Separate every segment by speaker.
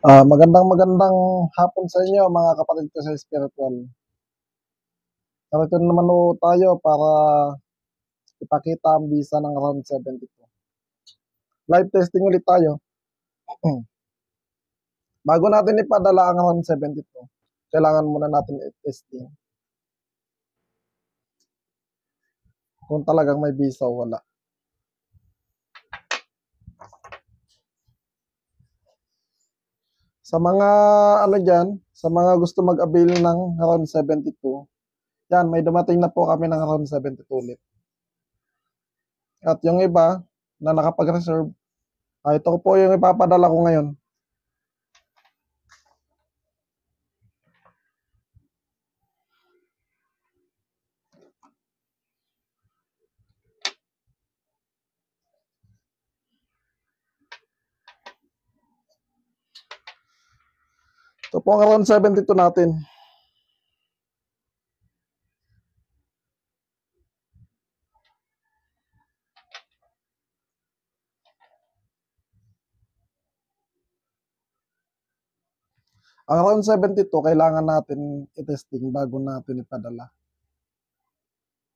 Speaker 1: Magandang hapon sa inyo mga kapatid ko sa spiritual. Narito naman po tayo para ipakita ang bisa ng round 72. Live testing ulit tayo. Bago natin ipadala ang round 72, kailangan muna natin i-testing kung talagang may bisa o wala. Sa mga sa mga gusto mag-avail ng round 72, yan, may dumating na po kami ng round 72 ulit. At yung iba na nakapag-reserve, ito po yung ipapadala ko ngayon. Ito po ang round 72 natin. Ang round 72, kailangan natin i-testing bago natin ipadala.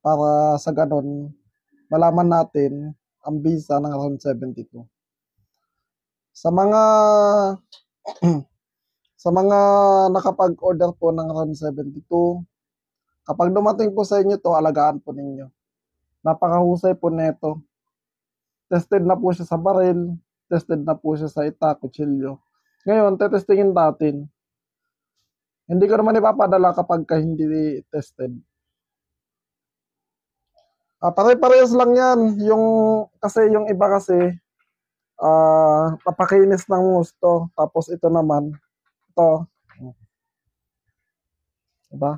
Speaker 1: Para sa ganon, malaman natin ang bisa ng round 72. Sa mga sa mga nakapag-order po ng round 72, kapag dumating po sa inyo to, alagaan po ninyo. Napakahusay po nito. Tested na po siya sa baril, tested na po siya sa ita, kutsilyo. Ngayon, tetestingin natin. Hindi ko naman ipapadala kapag hindi tested. Pare-parehas lang yan. Kasi yung iba kasi, papakinis ng gusto. Tapos ito naman, ito. Diba?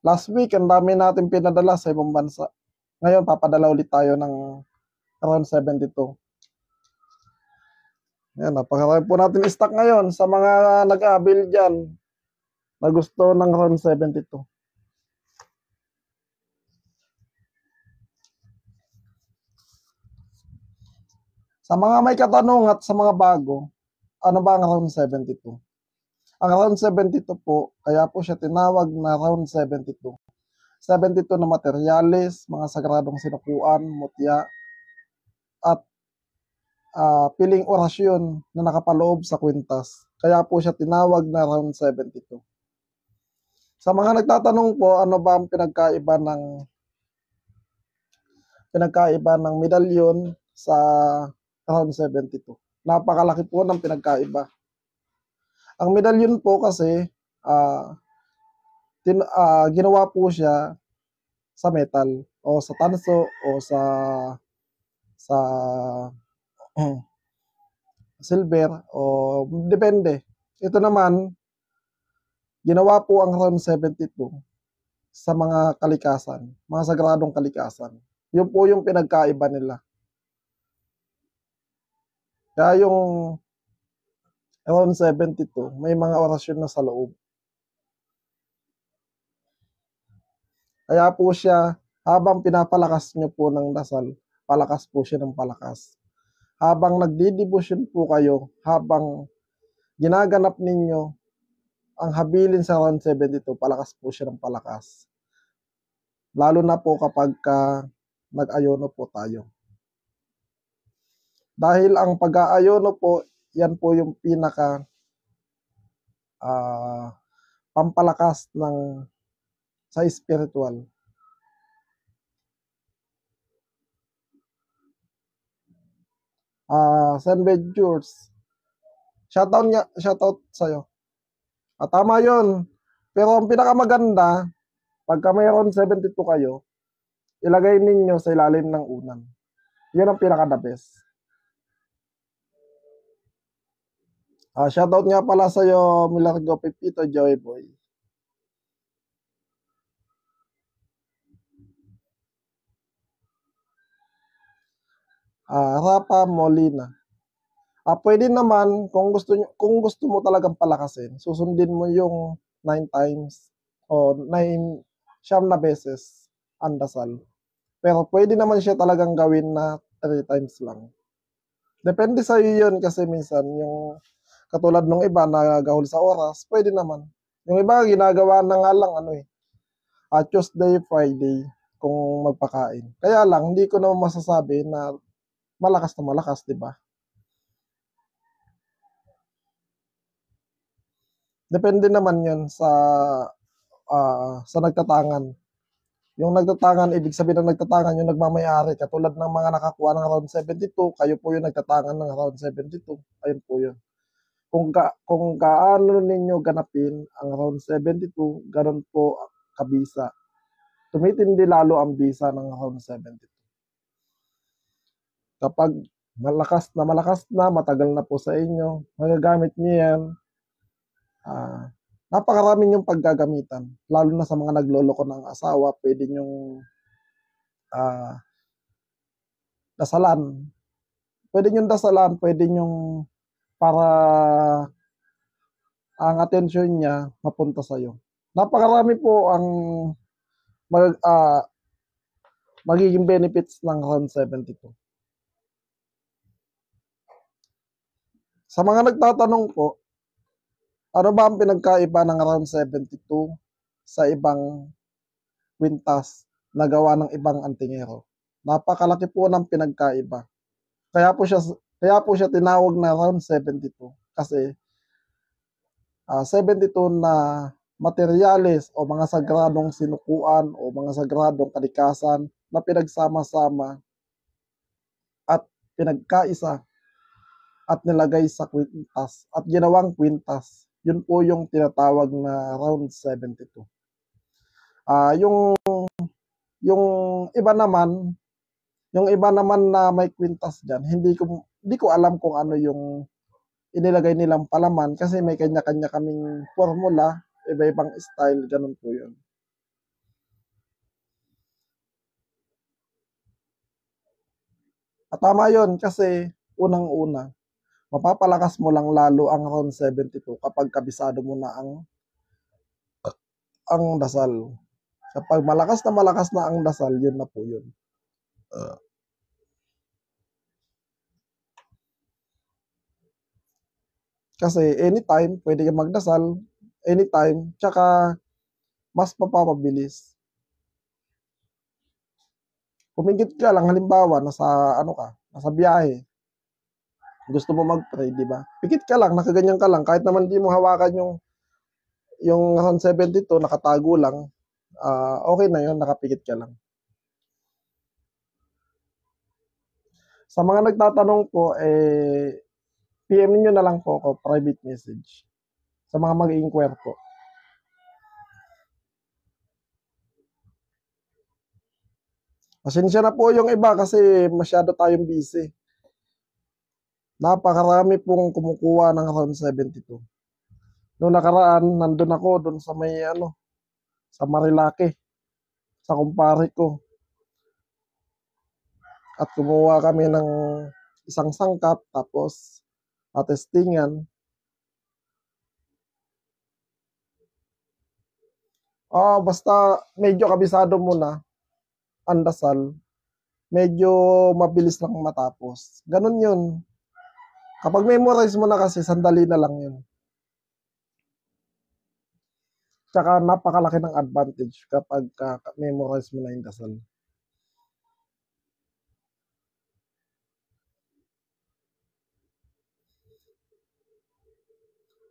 Speaker 1: Last week, ang dami natin pinadala sa ibang bansa. Ngayon, papadala ulit tayo ng around 72. Yan, napakarami po natin stock ngayon sa mga nag-avail dyan na gusto ng round 72. Sa mga may katanungan at sa mga bago, ano ba ang round 72? Ang round 72 po, kaya po siya tinawag na round 72. 72 na materyales, mga sagradong sinukuan, mutya, at piling orasyon na nakapaloob sa kwintas. Kaya po siya tinawag na round 72. Sa mga nagtatanong po, ano ba ang pinagkaiba ng medalyon sa round 72? Napakalaki po ng pinagkaiba. Ang medalyon po kasi, ginawa po siya sa metal o sa tanso o sa silver o depende. Ito naman, Ginawa po ang round 72 sa mga kalikasan, mga sagradong kalikasan. Yun po yung pinagkaiba nila. Kaya yung round 72, may mga orasyon na sa loob. Kaya po siya, habang pinapalakas nyo po ng dasal, palakas po siya ng palakas. Habang nagdidibusyon po kayo, habang ginaganap ninyo ang habilin sa round 72, palakas po siya ng palakas. Lalo na po kapag nag-ayono po tayo. Dahil ang pag-aayono po, yan po yung pinaka pampalakas ng sa spiritual. San Ventures, shoutout sa'yo. Tama yun. Pero ang pinakamaganda, pagka mayroon 72 kayo, ilagay ninyo sa ilalim ng unan. Yun ang pinaka-the best. Shoutout nga pala sa'yo, Milargo Pepito, Joy Boy. Rapa Molina. Pwede naman, kung gusto mo talagang palakasin, susundin mo yung 9 times o 9 na beses ang dasal. Pero pwede naman siya talagang gawin na 3 times lang. Depende sa iyo yun kasi minsan yung katulad nung iba na gahol sa oras, pwede naman. Yung iba ginagawa na nga lang Tuesday, Friday kung magpakain. Kaya lang hindi ko naman masasabi na malakas na malakas, 'di ba? Depende naman 'yun sa nagtatangan. Yung nagtatangan, ibig sabihin ng nagtatangan, yung nagmamay-ari, katulad ng mga nakakuha ng round 72, kayo po yung nagtatangan ng round 72. Ayun po yun. Kung gaano ninyo ganapin ang round 72, ganun po kabisa. Tumitindi lalo ang bisa ng round 72. Kapag malakas na, matagal na po sa inyo, magagamit niyo yan, napakarami yung paggagamitan. Lalo na sa mga nagloloko ng asawa, pwede nyong dasalan. Pwede nyong dasalan, pwede nyong para ang atensyon niya mapunta sa'yo. Napakarami po ang magiging benefits ng round 72. Sa mga nagtatanong po, ano ba ang pinagkaiba ng round 72 sa ibang kwintas na gawa ng ibang antingero? Napakalaki po ng pinagkaiba. Kaya po siya tinawag na round 72 kasi 72 na materyales o mga sagradong sinukuan o mga sagradong kalikasan na pinagsama-sama at pinagkaisa at nilagay sa kwintas at ginawang kwintas. Yun po yung tinatawag na round 72. Yung iba naman na may kwintas diyan, hindi ko alam kung ano yung inilagay nilang palaman kasi may kanya-kanya kaming formula, iba-ibang style, ganun po yun. Tama yun kasi unang-una, mapapalakas mo lang lalo ang round 72 kapag kabisado mo na ang dasal. Kapag malakas na ang dasal, yun na po yun. Kasi anytime, pwede kang magdasal, anytime, tsaka mas mapapabilis. Pumigit ka lang, halimbawa, nasa biyahe, gusto mo mag-pray, di ba? Pikit ka lang, nakaganyan ka lang, kahit naman di mo hawakan yung round 72, nakatago lang, okay na yun, nakapikit ka lang. Sa mga nagtatanong po, PM niyo na lang po ako, private message. Sa mga mag-inquire po. Pasensya na po yung iba kasi masyado tayong busy. Napakarami pong kumukuha ng round 72. Noong nakaraan, nandun ako doon sa may sa Marilake, sa kumpare ko. At kumuha kami ng isang sangkap, tapos testingan. Basta medyo kabisado mo na ang dasal, medyo mabilis lang matapos. Ganun yun. Kapag memorize mo na kasi, sandali na lang yun. Tsaka napakalaki ng advantage kapag memorize mo na yung dasal.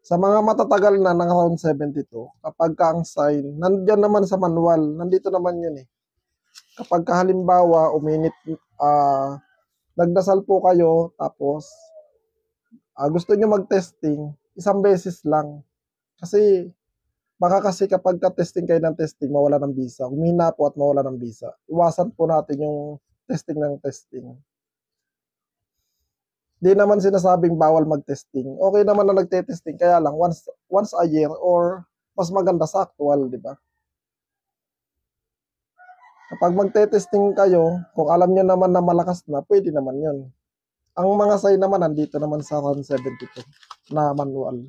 Speaker 1: Sa mga matatagal na ng round 72, kapag ka ang sign, nandyan naman sa manual, nandito naman yun eh. Kapag halimbawa, nagdasal po kayo, tapos gusto nyo mag-testing, isang beses lang. Kasi baka kasi kapag ka-testing kayo ng testing, mawala ng visa. Humina po at mawala ng visa. Iwasan po natin yung testing ng testing. Di naman sinasabing bawal mag-testing. Okay naman na nagte-testing, kaya lang once a year or mas maganda sa actual, di ba? Kapag magte-testing kayo, kung alam nyo naman na malakas na, pwede naman yun. Ang mga sign naman, nandito naman sa round 72 na manual.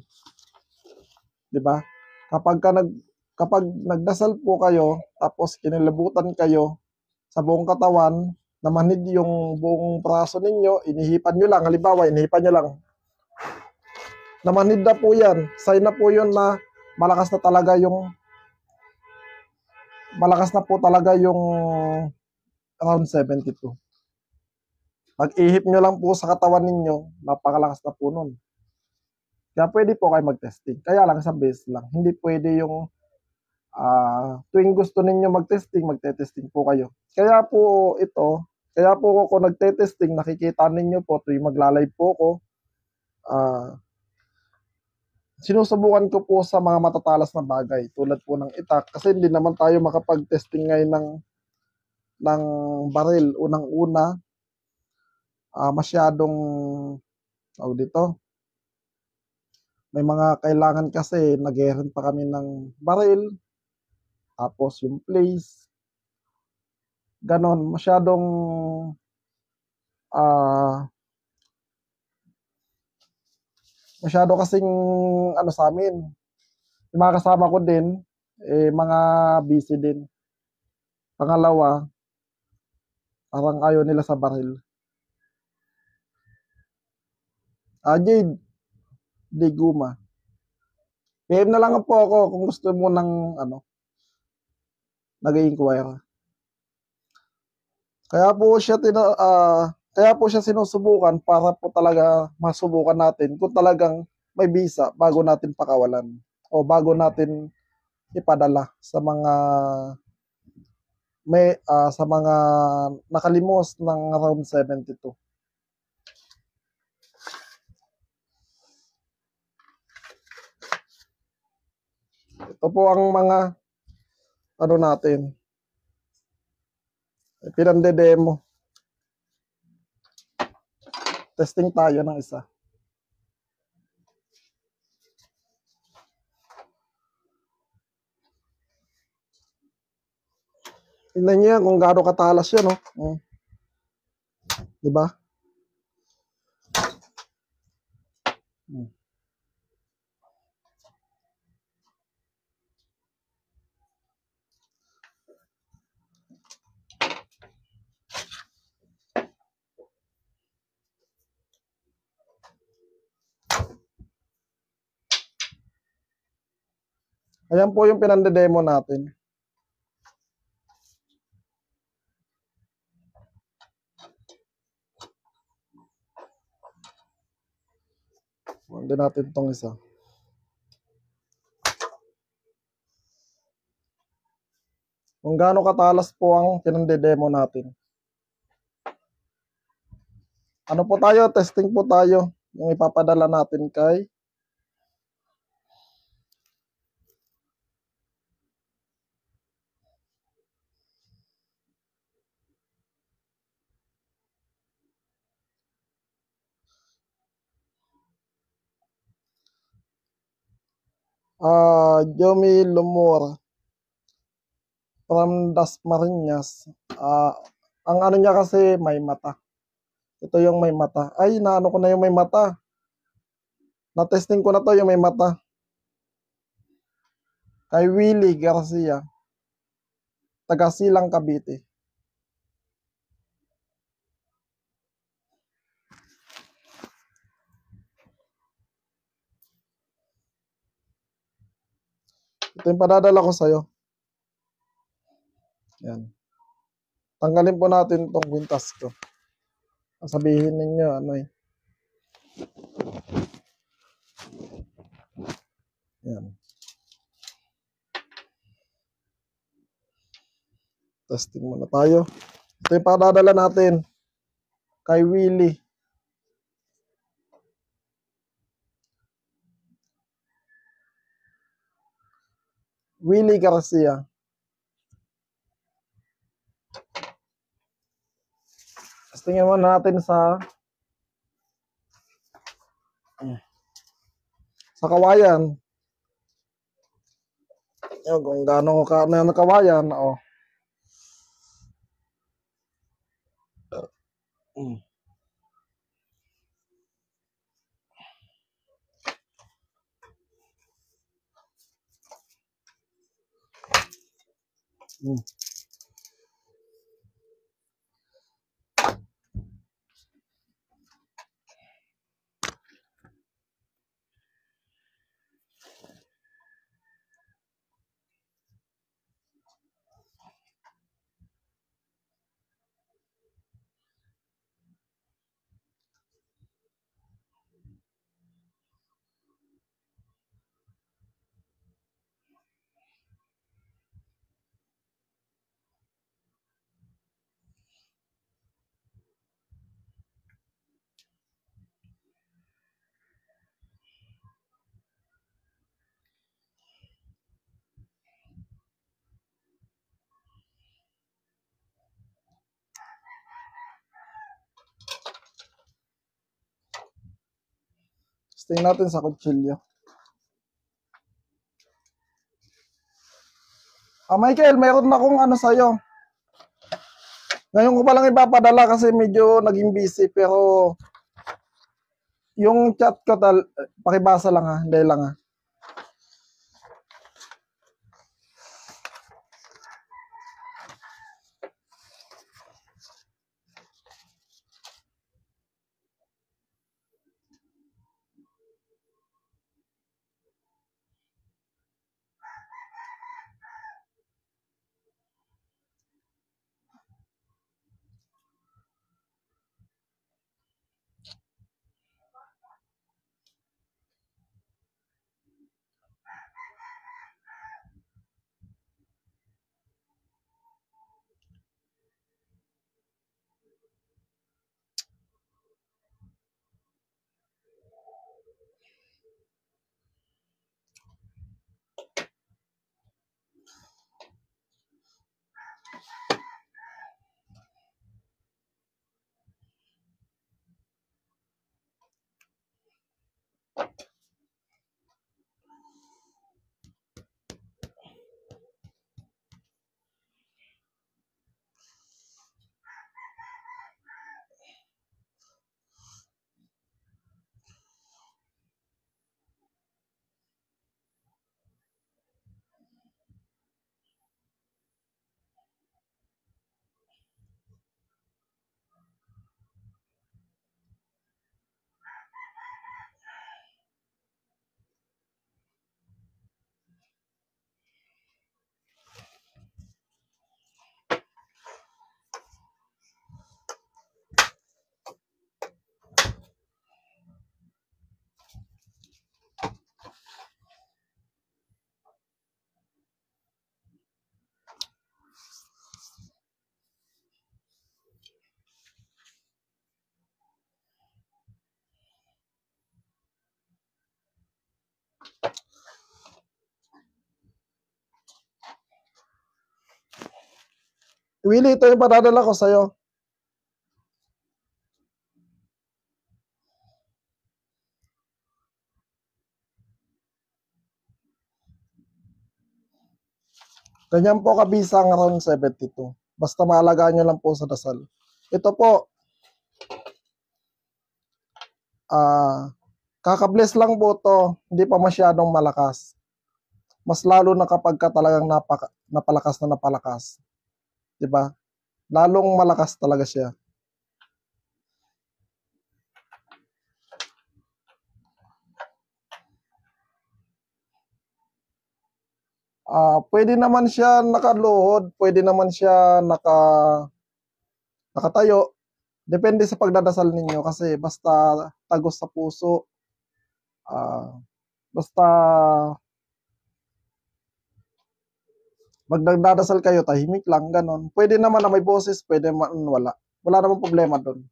Speaker 1: Di ba? Kapag nagdasal po kayo, tapos kinilabutan kayo sa buong katawan, namanhid yung buong braso ninyo, inihipan nyo lang, halimbawa, inihipan nyo lang. Namanhid na po yan. Sign na po yun na malakas na po talaga yung round 72. Pag ihip nyo lang po sa katawan ninyo, napakalakas na po nun. Kaya pwede po kayo mag-testing. Kaya lang sa base lang. Hindi pwede yung tuwing gusto ninyo mag-testing, magte-testing po kayo. Kaya po kung nagte-testing, nakikita ninyo po tuwing magla-live po ko, sinusubukan ko po sa mga matatalas na bagay tulad po ng itak kasi hindi naman tayo makapag-testing ngayon ng baril. Unang-una, masyadong dito. May mga kailangan kasi nag-e-rent pa kami ng baril, tapos yung place, ganon, masyadong masyado kasing sa amin. Yung mga kasama ko din, mga busy din. Pangalawa, parang ayaw nila sa baril. Jade, Diguma. PM na lang po ako kung gusto mo ng nag-i-inquire. Kaya po siya sinusubukan para po talaga masubukan natin kung talagang may visa bago natin pakawalan o bago natin ipadala sa mga nakalimos ng round 72. Ito po ang mga natin. Pinande-demo. Testing tayo ng isa. Tingnan niyo yan kung gaano katalas yan, no? Diba? Ayan po yung pinande-demo natin. Hindi natin itong isa. Kung gaano katalas po ang pinande-demo natin. Ano po tayo? Testing po tayo. Yung ipapadala natin kay Jomi Lumor from Dasmariñas. Ang ano niya kasi may mata. Ito yung may mata. Ay, naano ko na yung may mata. Na-testing ko na to yung may mata. Kay Willie Garcia. Taga Silang, Cavite. Ito yung padadala ko sa'yo. Yan. Tanggalin po natin itong kwintas ko. Sabihin ninyo, ano eh. Yan. Testing muna tayo. Ito yung padadala natin. Kay Willie. Willie Garcia. Testingin muna natin sa kawayan. Yung kung gaano ka na kawayan, oh. Mm. Mm. Testing natin sa kutsilyo. Michael, mayroon na akong ano sa'yo. Ngayon ko palang ipapadala kasi medyo naging busy, pero yung chat ko pakibasa lang ha, hindi lang ha. Willie, ito yung padadala ko sa'yo. Ganyan po kabisa ang around 72. Basta maalagaan nyo lang po sa dasal. Ito po, kakabless lang po to, hindi pa masyadong malakas. Mas lalo na kapag ka talagang napalakas na napalakas. 'Di ba? Lalong malakas talaga siya. Pwede naman siya nakaluhod, pwede naman siya nakatayo. Depende sa pagdadasal ninyo kasi basta tagos sa puso, ah, basta magdadasal kayo, tahimik lang, ganon. Pwede naman na may boses, pwede naman wala. Wala namang problema doon.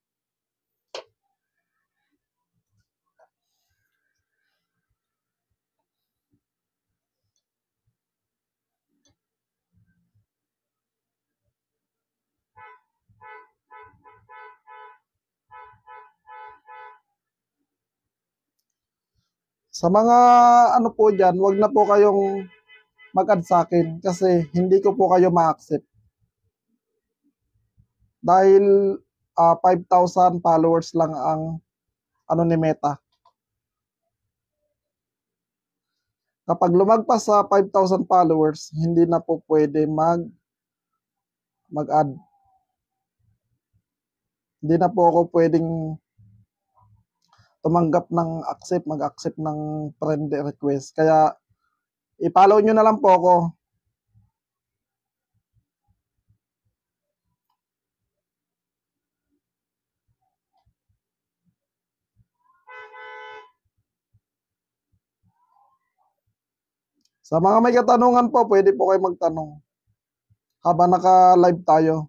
Speaker 1: Sa mga ano po dyan, wag na po kayong mag-add sa akin kasi hindi ko po kayo ma-accept. Dahil 5,000 followers lang ang ano ni Meta. Kapag lumagpas sa 5,000 followers, hindi na po pwede mag-add. Hindi na po ako pwedeng tumanggap ng mag-accept ng friend request. Kaya i-follow nyo na lang po ako. Sa mga may katanungan po, pwede po kayo magtanong habang naka-live tayo.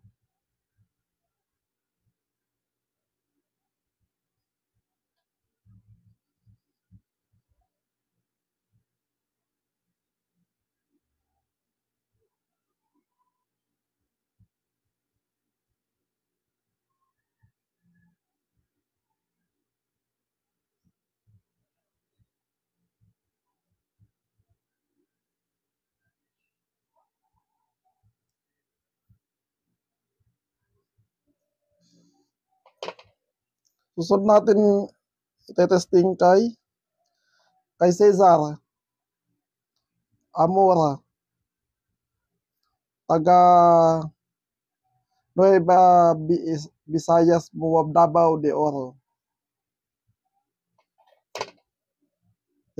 Speaker 1: Susunod natin itetesting kay Cesar Amora, taga Nueva Visayas, Davao de Oro.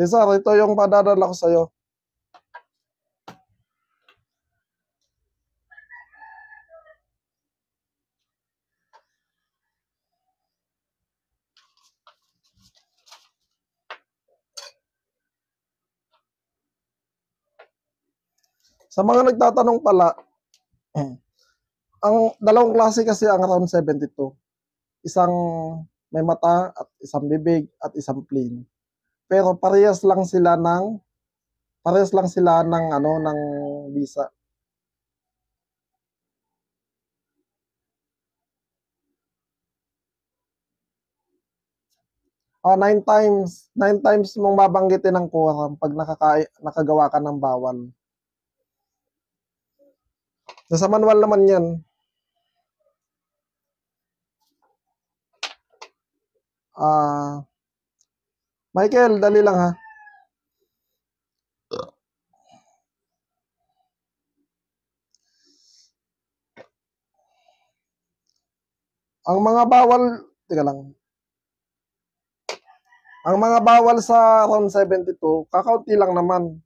Speaker 1: Cesar, ito yung padadala ko sa'yo. Sa mga nagtatanong pala, ang dalawang klase kasi ang round 72. Isang may mata at isang bibig at isang plain. Pero parehas lang sila ng visa. 9 times mong babanggitin ng quorum pag nakagawa ka ng bawal. Sa manual naman yan. Michael, dali lang ha. Ang mga bawal, teka lang. Ang mga bawal sa round 72, kakaunti lang naman.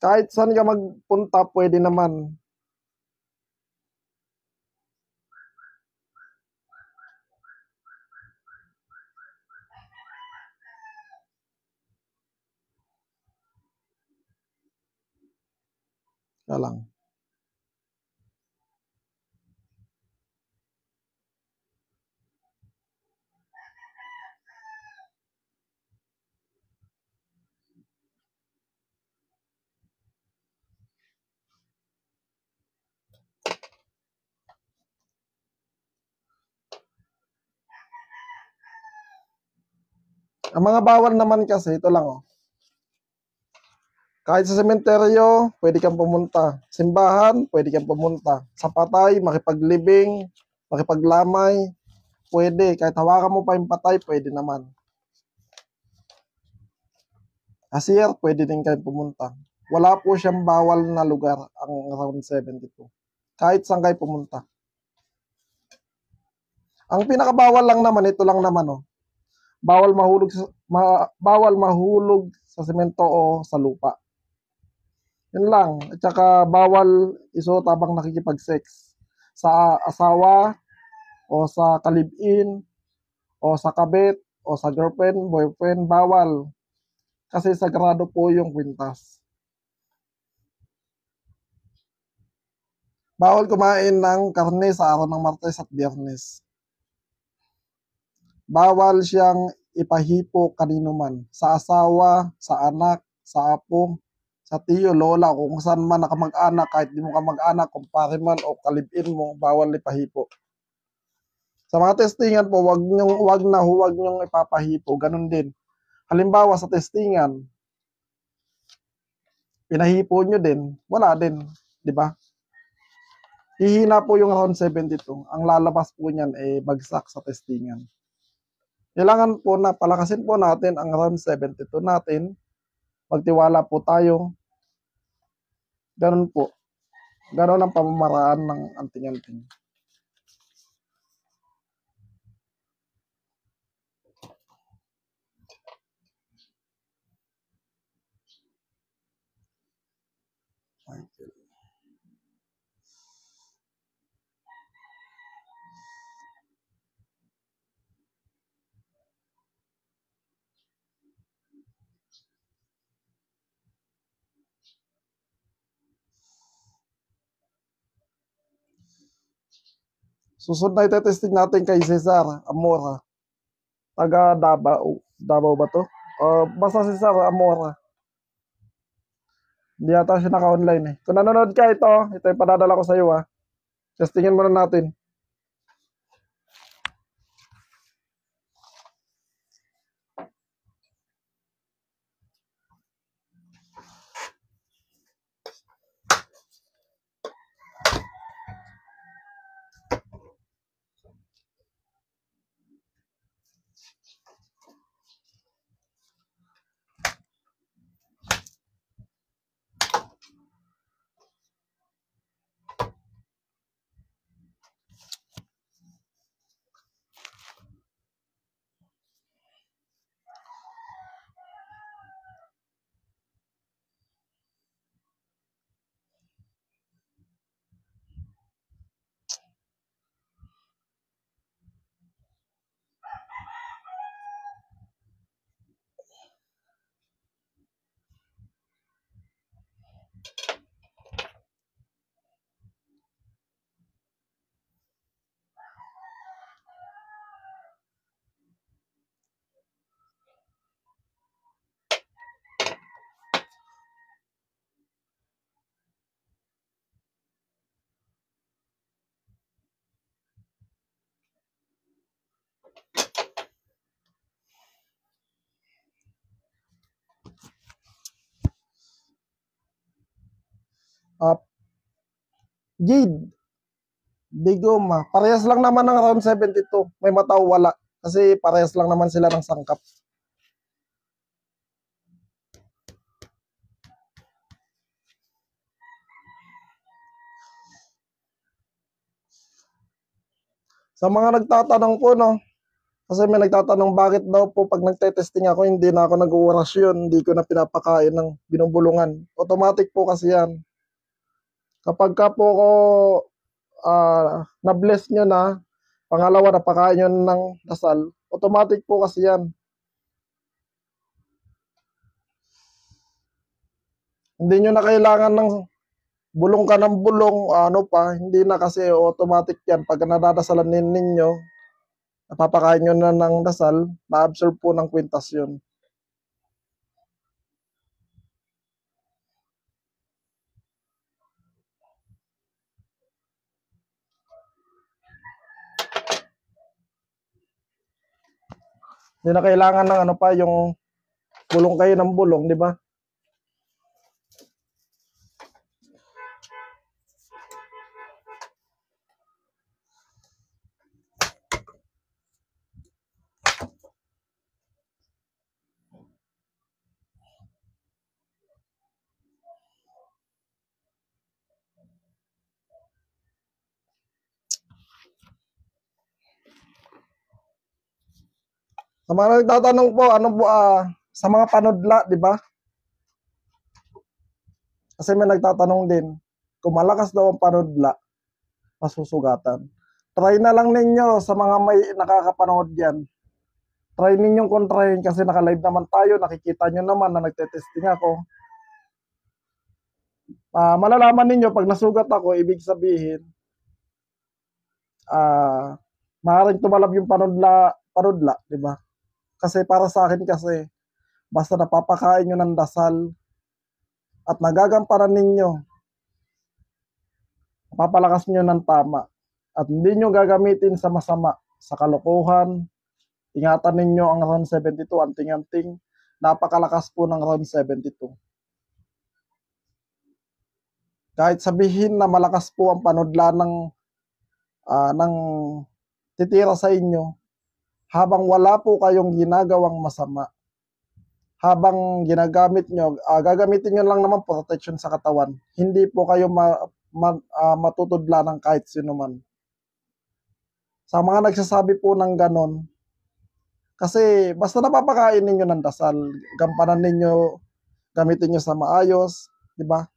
Speaker 1: Kahit saan ka magpunta, pwede naman. Kaya lang. Ang mga bawal naman kasi, ito lang oh. Kahit sa sementeryo, pwede kang pumunta. Simbahan, pwede kang pumunta. Sa patay, makipaglibing, makipaglamay, pwede. Kahit hawakan mo pa yung patay, pwede naman. Asier, pwede din kayo pumunta. Wala po siyang bawal na lugar ang Round 72. Kahit saan kayo pumunta. Ang pinakabawal lang naman, ito lang naman, oh. Bawal mahulog sa semento o sa lupa. Yun lang. At saka bawal isuot habang nakikipag-sex sa asawa o sa kalibin o sa kabit o sa girlfriend, boyfriend, bawal. Kasi sagrado po yung kwintas. Bawal kumain ng karne sa araw ng Martes at Biyernes. Bawal siyang ipahipo kanino man. Sa asawa, sa anak, sa apo, sa tiyo, lola, o kung saan man nakamag-anak, kahit di mo kamag-anak, kumpare man o kalibin mo, bawal ipahipo. Sa mga testingan po, wag nyong ipapahipo, ganun din. Halimbawa sa testingan, pinahipo nyo din, wala din, di ba? Hihina po yung Round 72. Ang lalabas po niyan bagsak sa testingan. Kailangan po na palakasin po natin ang Round 72 natin. Magtiwala po tayo. Ganun po. Ganun ang pamamaraan ng anting-anting. Susunod na itetesting natin kay Cesar Amora. Taga Davao. Davao ba to? Basta Cesar Amora. Hindi yata siya naka-online eh. Kung nanonood ka, ito yung padadala ko sa iyo, ha. Testingin muna natin. Jade, Digoma. Parehas lang naman ng Round 72. May mataw wala. Kasi parehas lang naman sila ng sangkap. Sa mga nagtatanong po, no, kasi may nagtatanong bakit daw po pag nagte-testing ako, hindi na ako nag-uurasyon, hindi ko na pinapakain ng binubulungan. Automatic po kasi yan. Kapag ka po ko na-bless nyo na, pangalawa na pakain nyo ng dasal, automatic po kasi yan. Hindi nyo na kailangan ng bulong ka ng bulong, ano pa, hindi na kasi automatic yan. Pag nadadasalan ninyo, napapakain nyo na ng dasal, na-absorb po ng kwintas yun. Hindi na kailangan ng ano pa, yung bulong kayo ng bulong, di ba? Sa mga nagtatanong po, ano po, sa mga panudla, di ba? Kasi may nagtatanong din, kung malakas daw ang panudla, masusugatan. Try na lang ninyo sa mga may nakakapanood yan. Try ninyong kontrahin kasi naka-live naman tayo, nakikita nyo naman na nagte-testing ako. Malalaman ninyo pag nasugat ako, ibig sabihin, maaaring tumalab yung panudla, di ba? Kasi para sa akin kasi, basta napapakain nyo ng dasal at nagagampanan ninyo, napapalakas nyo ng tama at hindi nyo gagamitin sa masama, sa kalokohan. Ingatan ninyo ang round 72, anting-anting, napakalakas po ng round 72. Kahit sabihin na malakas po ang panudla ng titira sa inyo, habang wala po kayong ginagawang masama, habang ginagamit nyo, gagamitin nyo lang naman protection sa katawan, hindi po kayo matutudla ng kahit sino man. Sa mga nagsasabi po ng ganon, kasi basta napapakain ninyo ng dasal, gampanan ninyo, gamitin nyo sa maayos, di ba?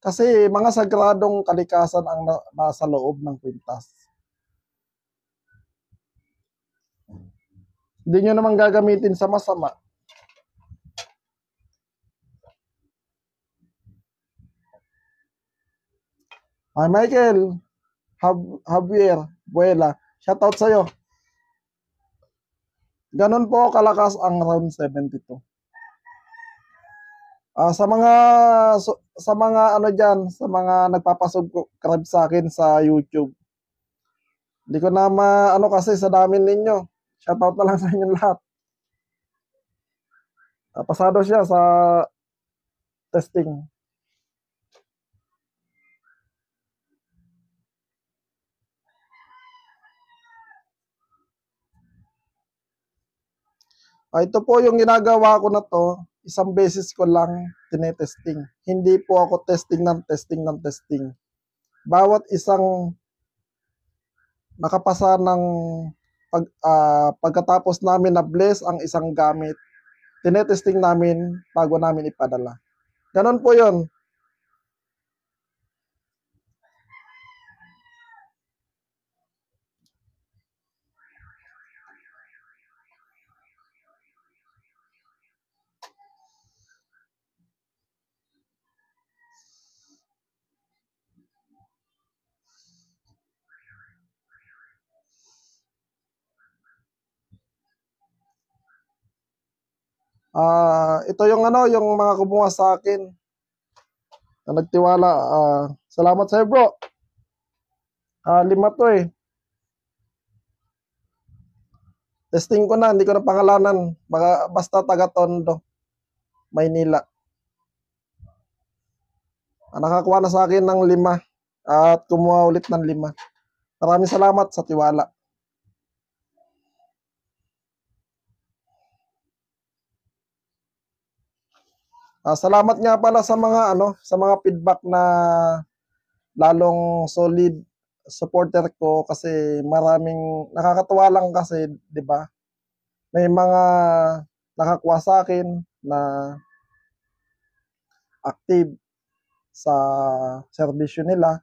Speaker 1: Kasi mga sagradong kalikasan ang nasa loob ng kwintas. Hindi nyo naman gagamitin sa masama. Ay, Michael, Javier, Buela, shoutout sa'yo. Ganon po kalakas ang round 72. Sa mga ano diyan, sa mga nagpapasubscribe sa akin sa YouTube. Hindi ko na ano kasi sa dami ninyo. Shoutout na lang sa inyo lahat. Pasado siya sa testing. Ito po yung ginagawa ko na to, isang beses ko lang tinetesting. Hindi po ako testing ng testing. Bawat isang nakapasa ng pagkatapos namin na bless ang isang gamit, tinetesting namin bago namin ipadala. Ganon po yun. Ito yung yung mga kumuha sa akin na nagtiwala. Salamat sa iyo, bro. 5 to eh. Testing ko na, hindi ko na pangalanan. Basta taga Tondo, Maynila. Nakakuha na sa akin ng 5 at kumuha ulit ng 5. Maraming salamat sa tiwala. Salamat nga pala sa mga sa mga feedback na lalong solid supporter ko kasi maraming nakakatuwa lang kasi, 'di ba? May mga nakakuha sa akin na active sa serbisyo nila.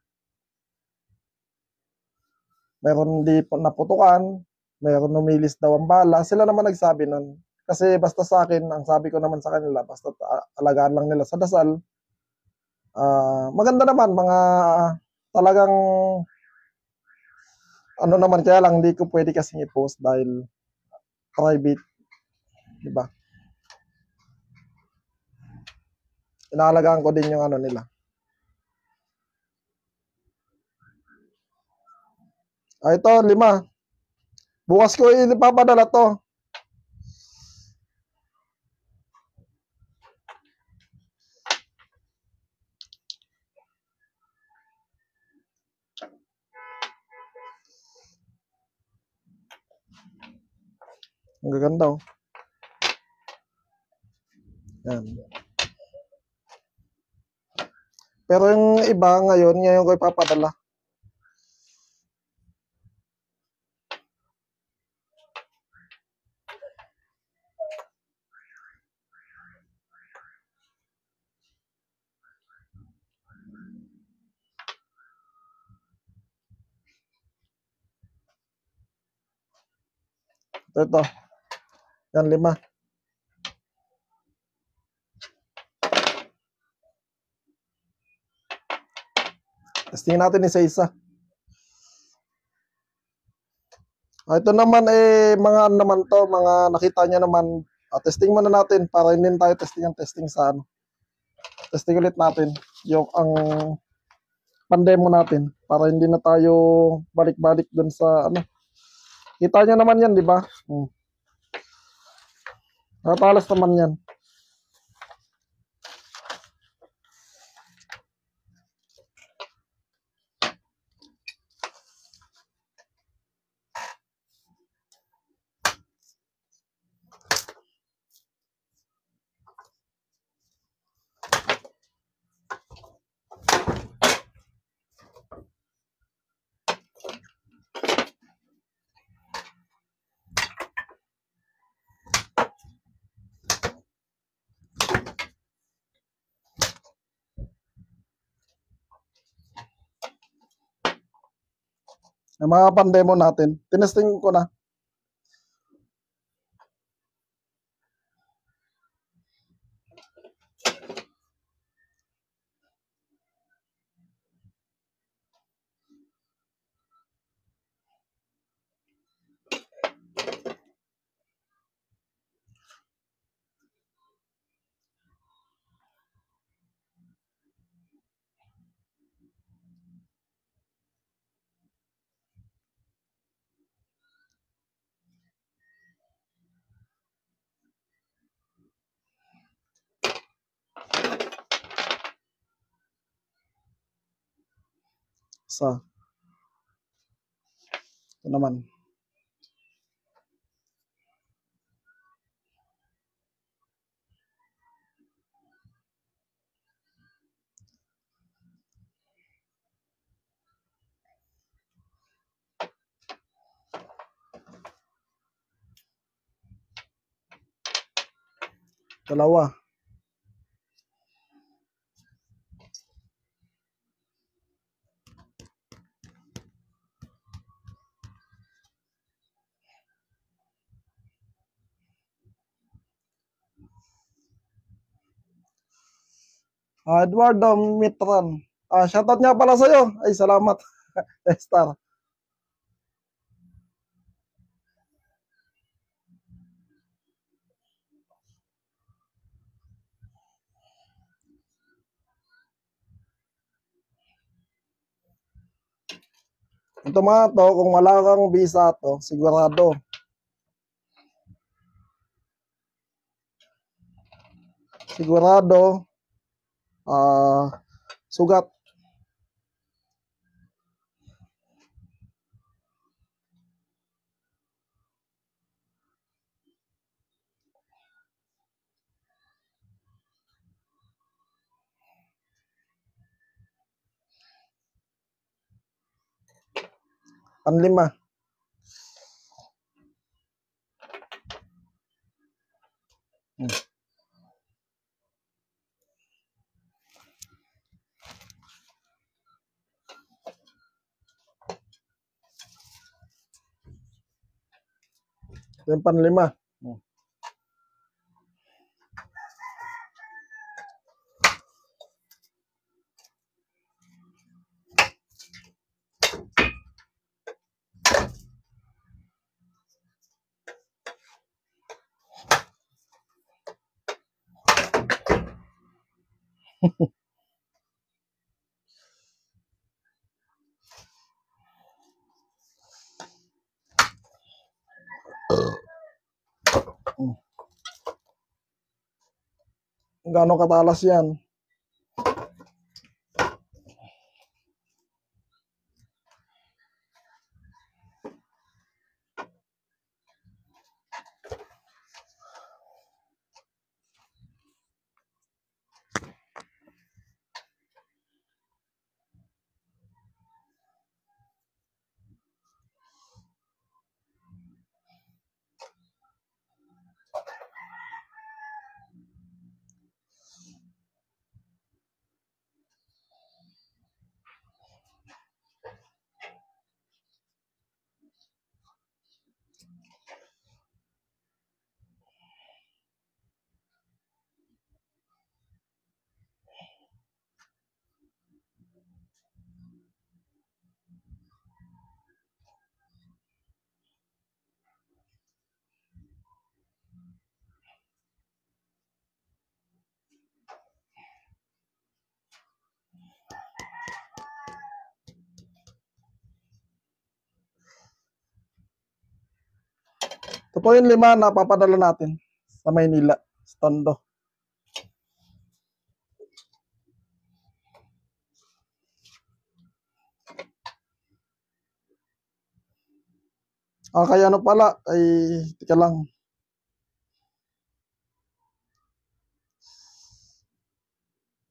Speaker 1: Meron di naputukan, meron numilis daw ang bala. Sila naman nagsabi nun. Kasi basta sa akin, ang sabi ko naman sa kanila, basta alagaan lang nila sa dasal. Maganda naman, mga talagang naman, kaya lang hindi ko pwede kasing i-post dahil private, di ba? Inaalagaan ko din yung nila. Ito, 5. Bukas ko ipapadala to. Ang gaganda oh. Yan. Pero yung iba ngayon ko ipapadala. Ito. Yan, 5. Testing natin isa-isa. Ito naman mga ano naman to, mga nakita niya naman. Testing muna natin para hindi tayo testing sa ano. Testing ulit natin yung ang pandemo natin para hindi na tayo balik-balik dun sa ano. Kita niya naman yan, di ba? Nakatalas naman yan. Yung mga pandemo natin, tinesting ko na. Ito naman. Dalawa. Eduardo Mitran. Shoutout nga pala sa'yo. Ay, salamat. Star. Ito mga to, kung wala kang visa to, sigurado. Sigurado, sugat. Panlima. Ito yung panlima. Gano'ng katalas yan? Ito po yung 5 na papadala natin sa Maynila, sa Tondo. Kaya ano pala, ay, tika lang.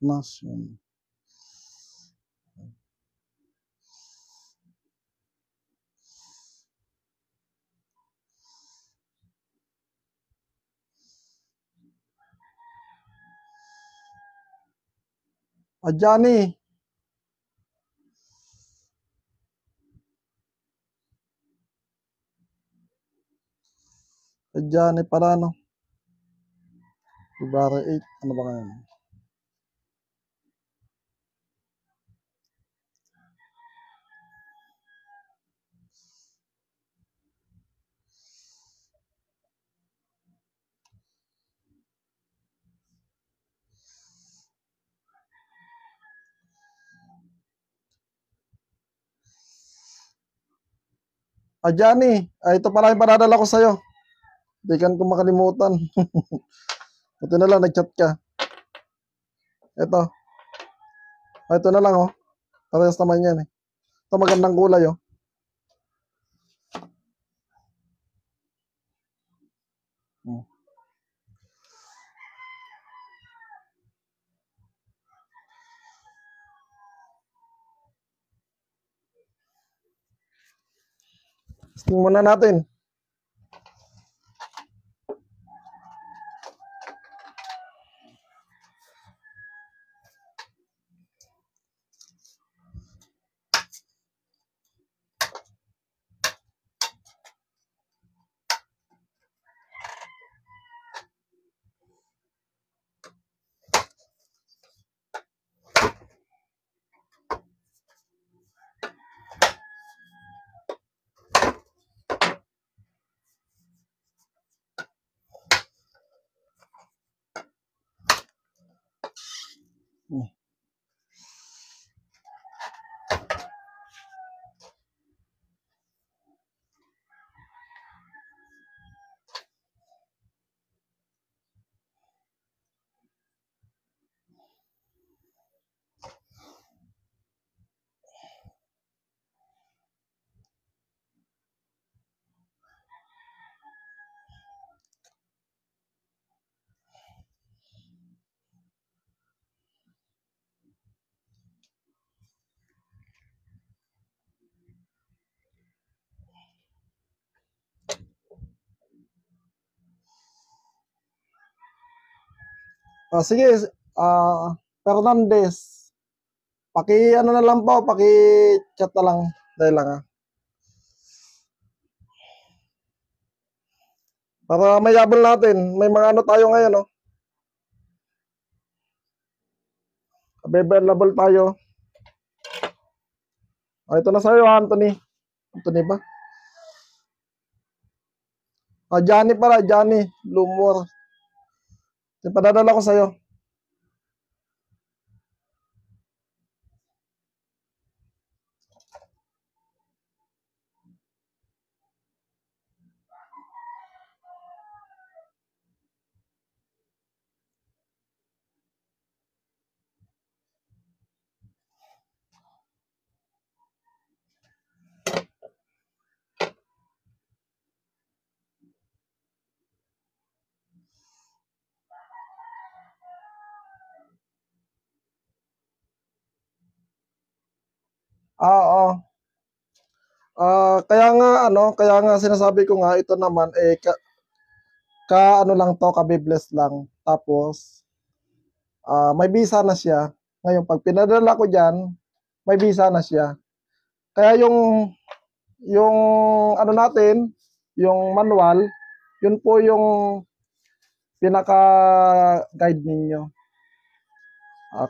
Speaker 1: Nation. Johnny. Johnny para no. February 8. Ano ba ngayon? Johnny. Ito pala yung paradala ko sa'yo. Hindi kan ko makalimutan. Ito na lang, nag-chat ka. Ito. Ito na lang, oh. Parehas naman yan, eh. Ito magandang kulay, oh. Testing muna natin. Sige, Fernandez. Ano na lang po, chat na lang. Dahil lang, Para may yabol natin. May mga ano tayo ngayon, oh. Available tayo. Ito na sa'yo, Anthony. Anthony ba? Johnny pala, Johnny. Lumor. Padadala ko sa'yo. Oo. Kaya nga sinasabi ko nga ito naman ano lang to, kabibless lang. Tapos may visa na siya. Ngayon pag pinadala ko diyan, may visa na siya. Kaya yung ano natin, yung manual, yun po yung pinaka guide ninyo.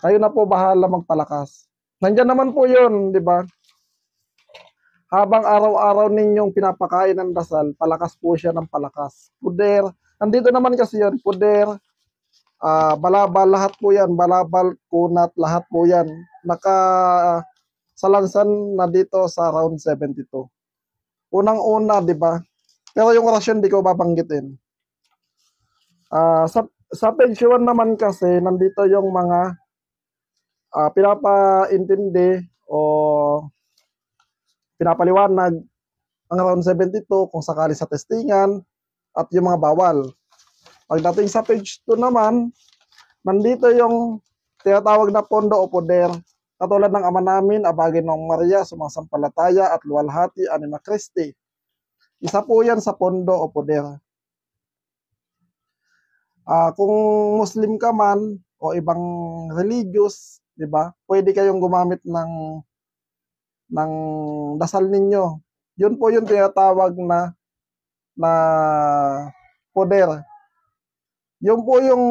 Speaker 1: Kayo na po bahala magpalakas. Nandiyan naman po yun, di ba? Habang araw-araw ninyong pinapakain ng dasal, palakas po siya ng palakas. Puder, nandito naman kasi yun, puder, balabal, lahat po yan, balabal, kunat, lahat po yan. Salansan na dito sa round 72. Unang-una, di ba? Pero yung orasyon di ko babanggitin. Sa page 1 naman kasi, nandito yung mga pinapaintindi o pinapaliwanag ang round 72 kung sakali sa testingan at yung mga bawal. Pagdating sa page 2 naman, nandito yung tinatawag na pondo o poder. Katulad ng Ama Namin, Abagin ng Maria, Sumasampalataya at Luwalhati, Anima Christi. Isa po yan sa pondo o poder. Kung Muslim ka man o ibang religious, di ba? Pwede kayong gumamit ng dasal ninyo. Yun po yung tinatawag na poder. Yun po yung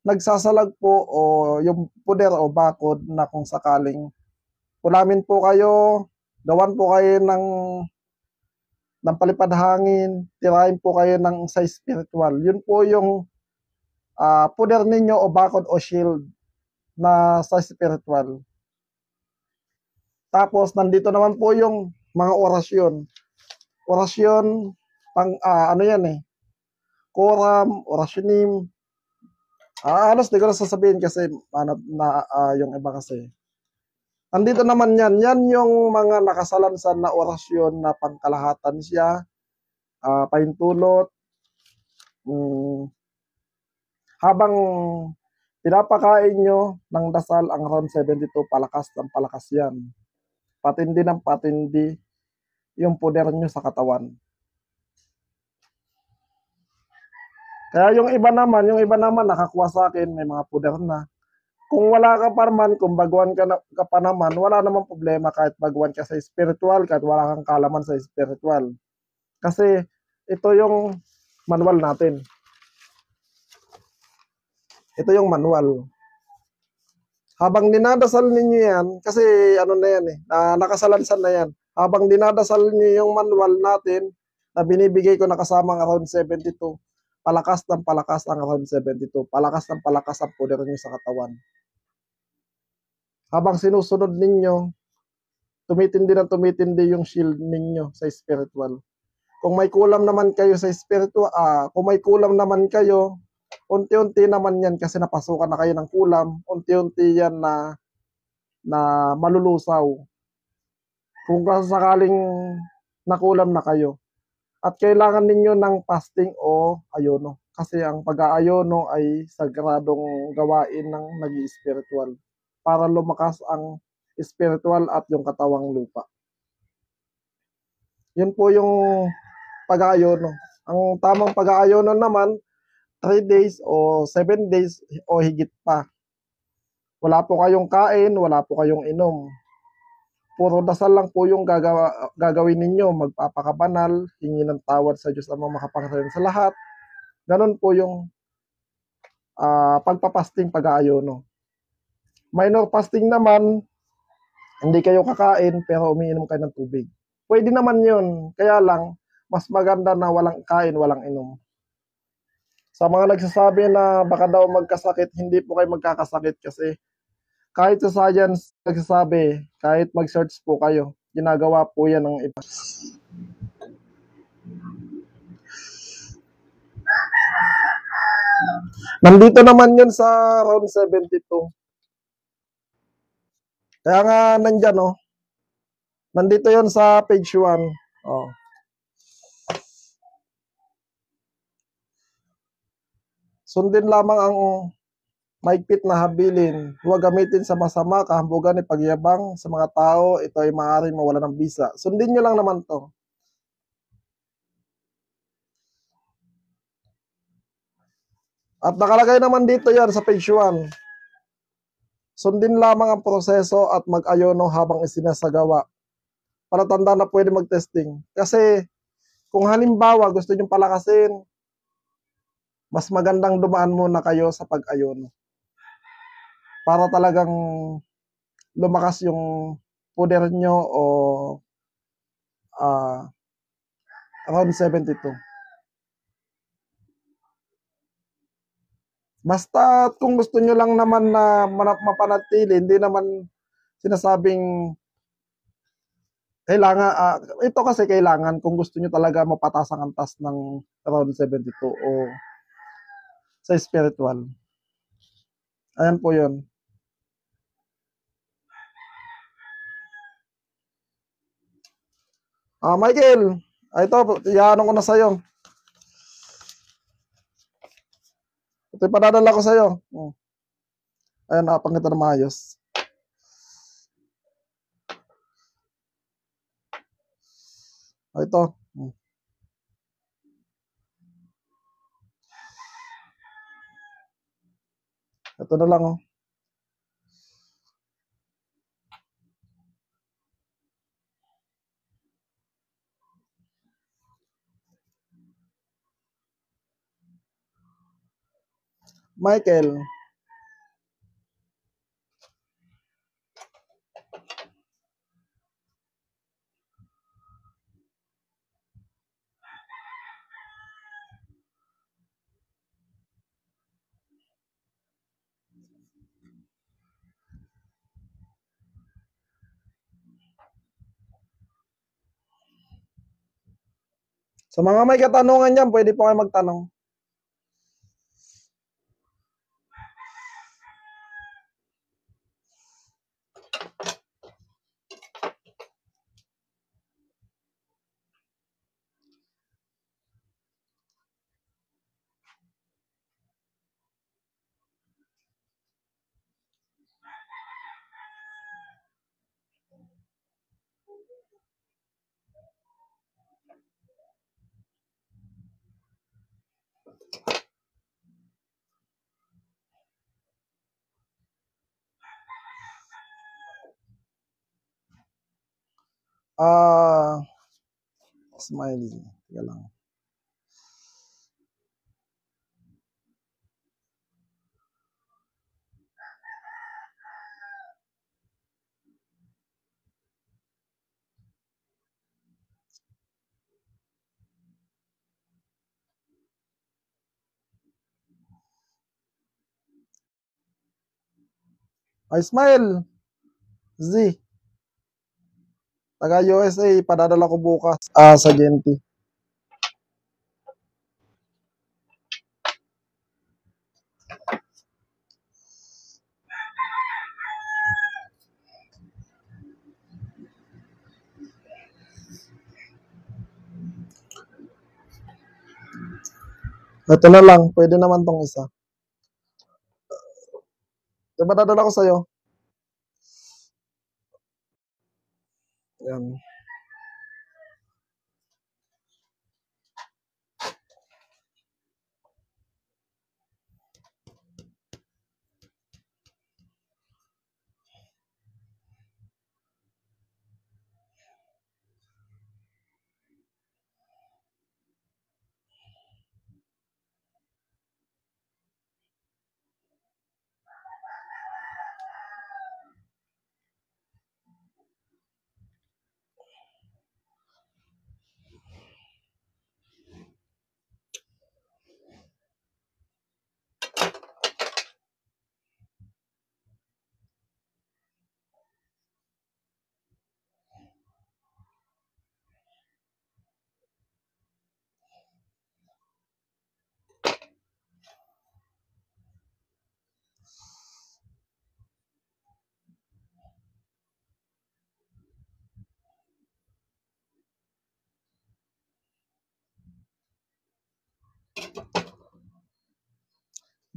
Speaker 1: nagsasalag po o yung poder o bakod na kung sakaling ulamin po kayo, gawan po kayo ng palipad hangin, tirahin po kayo ng sa spiritual. Yun po yung poder ninyo o bakod o shield na sa spiritual. Tapos nandito naman po yung mga orasyon. Orasyon pang ano yan eh. Koram, orasyonim. Halos di ko na sasabihin kasi yung iba kasi. Nandito naman yan. Yan yung mga nakasalansan na orasyon na pangkalahatan siya. Pahintulot. Habang pinapakain nyo ng dasal ang round 72, palakas ng palakas yan. Patindi ng patindi yung poder nyo sa katawan. Kaya yung iba naman nakakuha sa akin, may mga poder na. Kung wala ka pa naman, kung baguhan ka pa naman, wala namang problema kahit baguhan ka sa spiritual, kahit wala kang kalaman sa spiritual. Kasi ito yung manual natin. Ito yung manual. Habang dinadasal ninyo yan, kasi ano na yan eh, nakasalansan na yan. Habang dinadasal niyo yung manual natin, na binibigay ko na kasama ang around 72, palakas ng palakas ang around 72. Palakas ng palakas ang poder niyo sa katawan. Habang sinusunod ninyo, tumitindi yung shield ninyo sa spiritual. Kung may kulam naman kayo sa spiritual, kung may kulam naman kayo, unti-unti naman yan kasi napasukan na kayo ng kulam, unti-unti yan na malulusaw. Kung sakaling nakulam na kayo. At kailangan ninyo ng fasting o ayono. Kasi ang pag-aayono ay sagradong gawain ng nag-spiritual para lumakas ang spiritual at yung katawang lupa. Yun po yung pag-aayono. Ang tamang pag-aayono naman, 3 days o 7 days o higit pa. Wala po kayong kain, wala po kayong inom. Puro dasal lang po yung gagawin ninyo. Magpapakabanal, hingi ng tawad sa Diyos ang makapangyarihan sa lahat. Ganon po yung pagpapasting pag-aayono. Minor fasting naman, hindi kayo kakain pero umiinom kayo ng tubig. Pwede naman yun. Kaya lang, mas maganda na walang kain, walang inom. Sa mga nagsasabi na baka daw magkasakit, hindi po kayo magkakasakit kasi kahit sa science nagsasabi, kahit mag-search po kayo, ginagawa po yan ng iba. Nandito naman yun sa round 72. Kaya nga nandyan, no? Nandito yun sa page 1. Oh. Sundin lamang ang maigpit na habilin. Huwag gamitin sa masama, kahambugan, ipagyabang sa mga tao. Ito ay maaaring mawala ng bisa. Sundin nyo lang naman to. At nakalagay naman dito yan sa page 1. Sundin lamang ang proseso at mag-ayono habang isinasagawa. Palatanda na pwede mag-testing. Kasi kung halimbawa gusto nyo palakasin, mas magandang dumaan muna kayo sa pag-ayono. Para talagang lumakas yung poder nyo o around 72. Basta kung gusto nyo lang naman na mapanatili, hindi naman sinasabing Kailangan, ito kasi kailangan kung gusto nyo talaga mapataas ang antas ng around 72 o sa spiritual. Ayan po yun. Michael, ito, iyaano ko na sa'yo. Ito yung padadala ko sa'yo. Ayan, nakapangita na maayos. Ito. Ito na lang, Michael, sa mga may katanungan dyan, pwede po kayo magtanong. Smiley. Teka lang. Smile. Z. Taga USA, padadala ko bukas sa Genti. Ito na lang, pwede naman tong isa. Diba dadala ko sa'yo? Yan.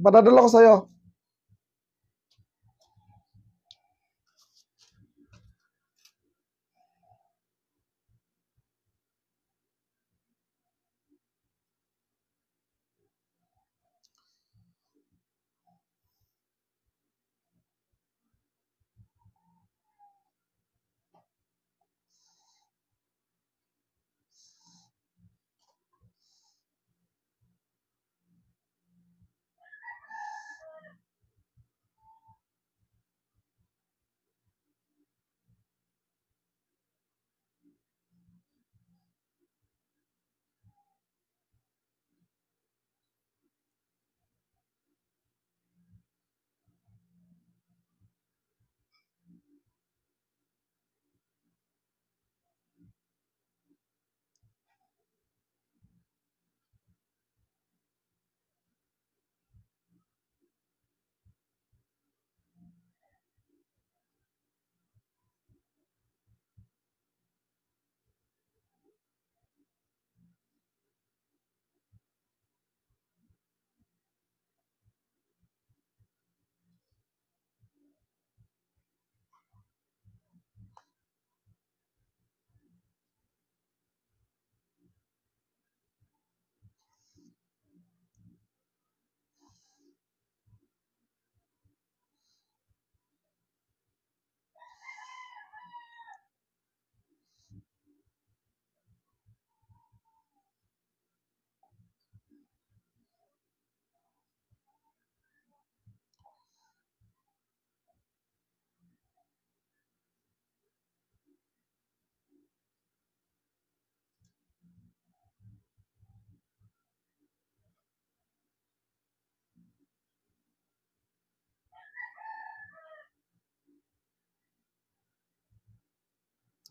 Speaker 1: Padadala ko sa'yo.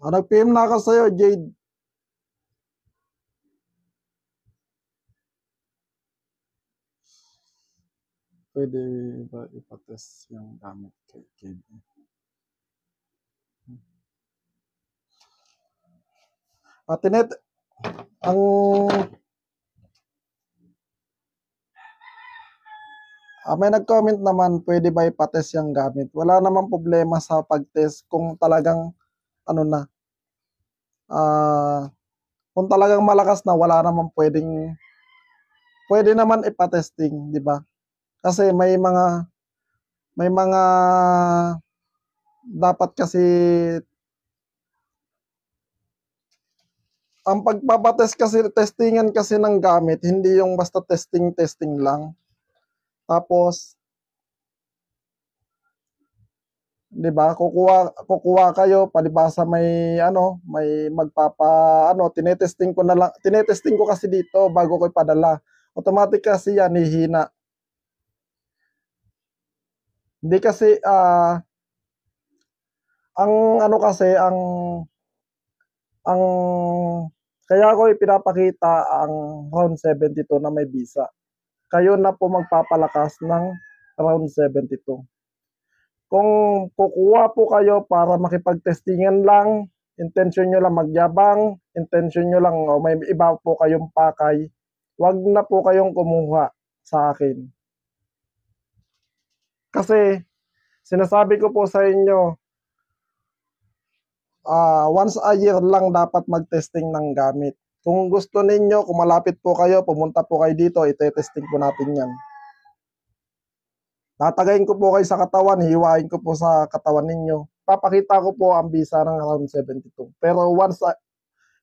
Speaker 1: Nag-PM na ako sa'yo, Jade. Pwede ba ipatest yung gamit kay KB? Tinet, ang may nag-comment naman, pwede ba ipatest yung gamit? Wala namang problema sa pag-test kung talagang ano na, kung talagang malakas na, wala namang pwede naman ipatesting, di ba? Kasi may mga dapat kasi ang pagpapatest kasi, testingan kasi ng gamit, hindi yung basta testing lang. Tapos, 'di ba? Kukuha kayo palibasa may tinetesting ko na lang, tinetesting ko kasi dito bago ko ipadala. Automatic kasi yan hihina. Hindi kasi ang ano kasi ang kaya ko ipinapakita ang round 72 na may visa. Kayo na po magpapalakas ng round 72. Kung kukuha po kayo para makipagtestingan lang, intention nyo lang magyabang, intention nyo lang may iba po kayong pakay, wag na po kayong kumuha sa akin. Kasi sinasabi ko po sa inyo, once a year lang dapat mag-testing ng gamit. Kung gusto ninyo, kung malapit po kayo, pumunta po kayo dito, ite-testing po natin yan. Tatagayin ko po kayo sa katawan, hiwain ko po sa katawan ninyo. Papakita ko po ang visa ng round 72. Pero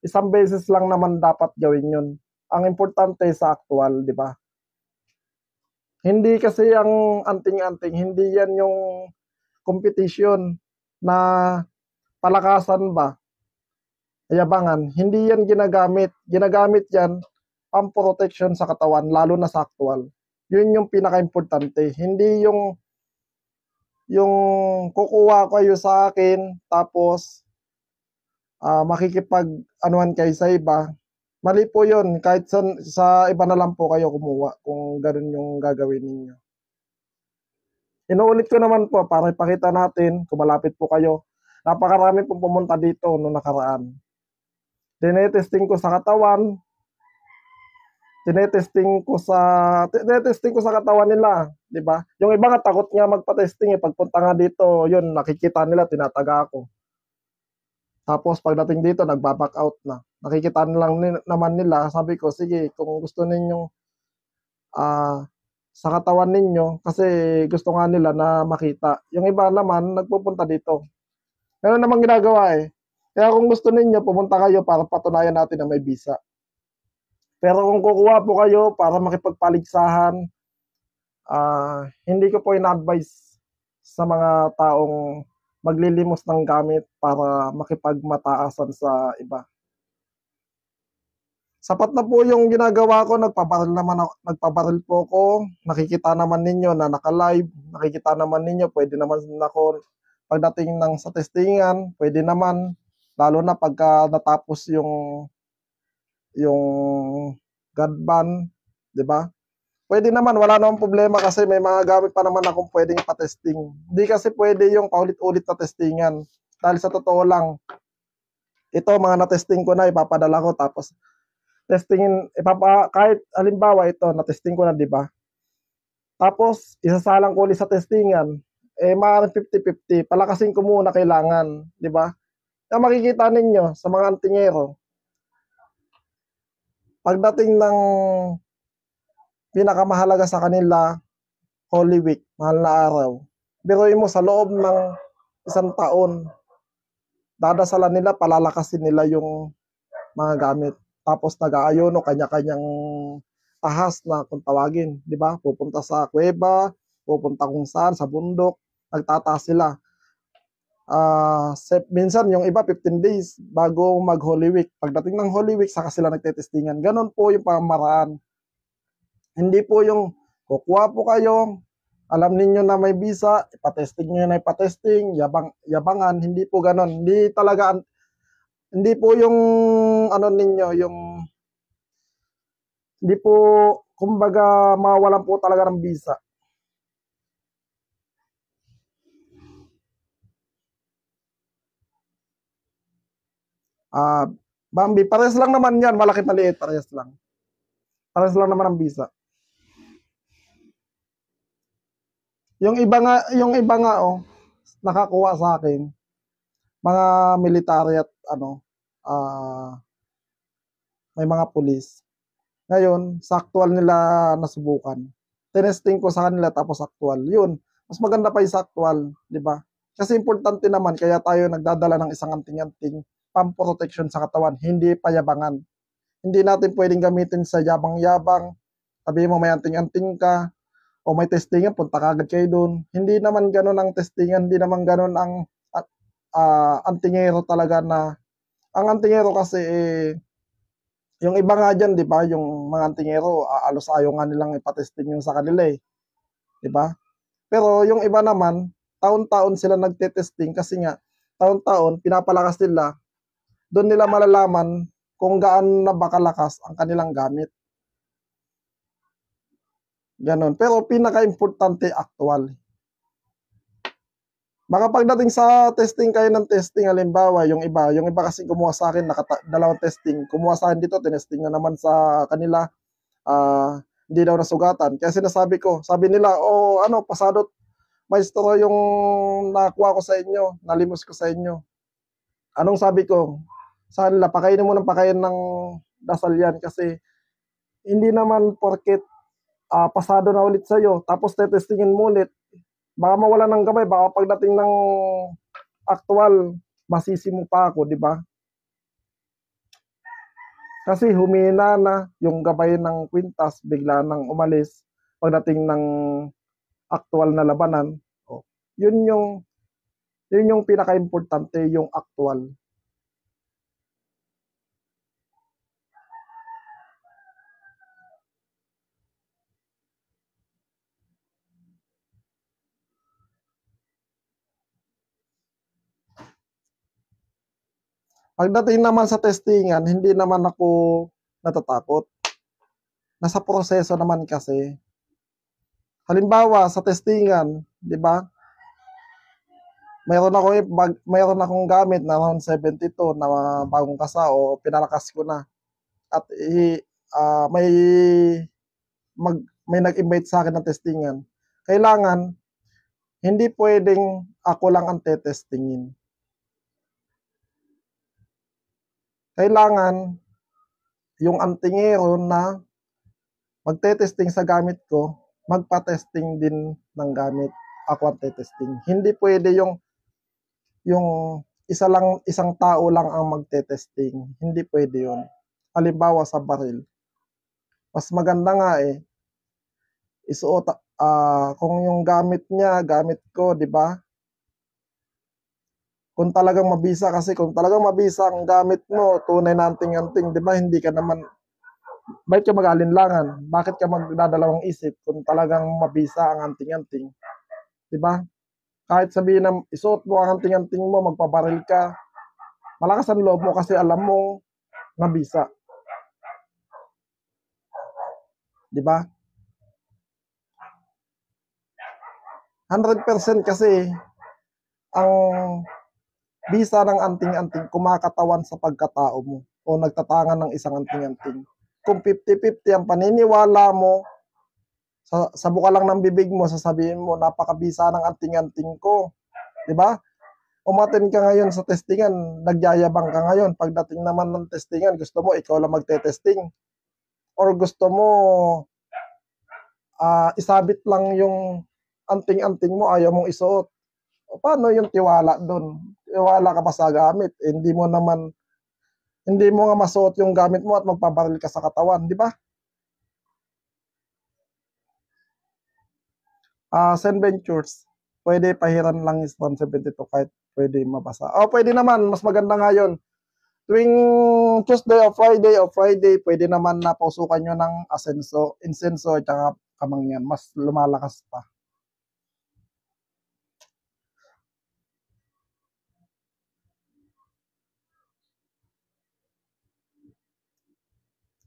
Speaker 1: isang beses lang naman dapat gawin yun. Ang importante sa actual, di ba? Hindi kasi ang anting-anting, hindi yan yung competition na palakasan ba, yabangan. Hindi yan ginagamit. Ginagamit yan ang protection sa katawan, lalo na sa actual. Yun yung pinaka-importante. Hindi yung kukuha kayo sa akin tapos makikipag-anuhan kayo sa iba. Mali po yun. Kahit sa iba na lang po kayo kumuha kung ganun yung gagawin ninyo. Inuulit ko naman po para ipakita natin kung malapit po kayo. Napakarami pong pumunta dito noong nakaraan. Tinetesting ko sa katawan, tinetesting ko sa katawan nila, di ba? Yung iba nga takot nga magpa-testing pagpunta nga dito, yun nakikita nila tinataga ako. Tapos pagdating dito nagba-back out na. Nakikita lang naman nila, sabi ko sige, kung gusto ninyong sa katawan ninyo kasi gusto nga nila na makita. Yung iba naman nagpupunta dito. Meron namang ginagawa Kaya kung gusto ninyo, pumunta kayo para patunayan natin na may visa. Pero kung kukuha po kayo para makipagpaligsahan, hindi ko po ina-advise sa mga taong maglilimos ng gamit para makipagmataasan sa iba. Sapat na po yung ginagawa ko, nagpabaril po ako, nakikita naman ninyo na naka-live, nakikita naman ninyo, pwede naman ako, pagdating ng sa testingan, pwede naman, lalo na pagka natapos yung God ban, di ba? Pwede naman, wala namang problema kasi may mga gamit pa naman akong pwedeng pa-testing. Hindi kasi pwede yung paulit-ulit na testingan. Dahil sa totoo lang, ito mga na-testing ko na, ipapadala ko tapos kahit halimbawa ito, na-testing ko na, di ba? Tapos, isasalang ko ulit sa testingan, maaaring 50-50, palakasin ko muna kailangan, di ba? Kaya makikita ninyo sa mga antingero, pagdating ng pinakamahalaga sa kanila, Holy Week, mahal na araw, biruin mo sa loob ng isang taon, dadasalan nila, palalakasin nila yung mga gamit. Tapos nag-aayono, kanya-kanyang ahas na kung tawagin, di ba? Pupunta sa kuweba, pupunta kung saan, sa bundok, nagtataas sila. Minsan yung iba 15 days bago mag Holy Week. Pagdating ng Holy Week, saka sila nagtetestingan. Ganon po yung pamaraan. Hindi po yung kukuha po kayo, alam ninyo na may visa, ipatesting nyo na ipatesting, yabangan, hindi po ganon. Hindi talaga Hindi po yung ano ninyo, yung hindi po kumbaga mawalan po talaga ng visa. Ah, Bambi, parehas lang naman yan, malaki maliit, parehas lang. Parehas lang naman ang visa. Yung iba nga oh, nakakuha sa akin, mga military at ano, may mga pulis. Ngayon, sa actual nila nasubukan. Tinesting ko sa kanila tapos actual. Yun, mas maganda pa yung sa actual, di ba? Kasi importante naman, kaya tayo nagdadala ng isang anting-anting pamprotection sa katawan, hindi payabangan. Hindi natin pwedeng gamitin sa yabang-yabang, sabihin mo may anting-anting ka, o may testingan, punta kagad kayo doon. Hindi naman ganun ang testingan, hindi naman ganun ang antingero talaga na, ang antingero kasi yung iba nga dyan, di ba, yung mga antingero, alos ayaw nga nilang ipatesting yung sa kanila di ba? Pero yung iba naman, taon-taon sila nagte-testing kasi nga, taon-taon, pinapalakas nila, doon nila malalaman kung gaano na ba kalakas ang kanilang gamit. Ganon. Pero pinaka-importante actual. Baka pagdating sa testing kayo ng testing, halimbawa, yung iba kasi kumuha sa akin, dalawang testing, kumuha sa akin dito, tinesting na naman sa kanila, hindi daw nasugatan. Kaya sinasabi ko, sabi nila, ano, pasado, maestro yung nakuha ko sa inyo, nalimos ko sa inyo. Anong sabi ko? Sa kanila, pakainin mo ng pakain ng dasal yan kasi hindi naman porket pasado na ulit sa'yo, tapos tetestingin mo ulit, baka mawala ng gabay, baka pagdating ng actual, masisi mo pa ako, di ba? Kasi humina na yung gabay ng kwintas, bigla nang umalis pagdating ng actual na labanan. Oh, yun yung pinaka-importante, yung actual. Pagdating naman sa testingan, hindi naman ako natatakot. Nasa proseso naman kasi. Halimbawa, sa testingan, di ba? Mayroon akong gamit na round 72 na bagong kasa o pinalakas ko na. At may may nag-invite sa akin ng testingan. Kailangan hindi pwedeng ako lang ang tetestingin. Kailangan yung antingero na magte-testing sa gamit ko, magpa-testing din ng gamit. Ako ang tetesting. Hindi pwede yung isang tao lang ang magte-testing. Hindi pwede yun. Halimbawa sa baril. Mas maganda nga isuot kung yung gamit niya, gamit ko, di ba? Kung talagang mabisa kasi kung talagang mabisa ang gamit mo, tunay na anting-anting, di ba? Hindi ka naman, bakit ka mag-alinlangan? Bakit ka magdadalawang isip kung talagang mabisa ang anting-anting? Di ba? Kahit sabihin na isuot mo ang anting-anting mo, magpabaril ka, malakas ang loob mo kasi alam mo mabisa. Di ba? 100% kasi ang bisa ng anting-anting kumakatawan sa pagkatao mo o nagtatangan ng isang anting-anting. Kung 50-50 ang paniniwala mo, sa buka lang ng bibig mo, sasabihin mo, napakabisa ng anting-anting ko. Di ba? Umaten ka ngayon sa testingan, nagyayabang ka ngayon. Pagdating naman ng testingan, gusto mo ikaw lang magte-testing. Or gusto mo isabit lang yung anting-anting mo, ayaw mong isuot. O, paano yung tiwala doon? Tiwala ka pa sa gamit. Hindi mo nga masuot yung gamit mo at magpabaril ka sa katawan, di ba? St. Ventures, pwede pahiran lang is 172 kahit pwede mabasa. Pwede naman, mas maganda nga yun. Tuwing Tuesday o Friday, pwede naman na pausukan nyo ng insenso at saka kamangyan. Mas lumalakas pa.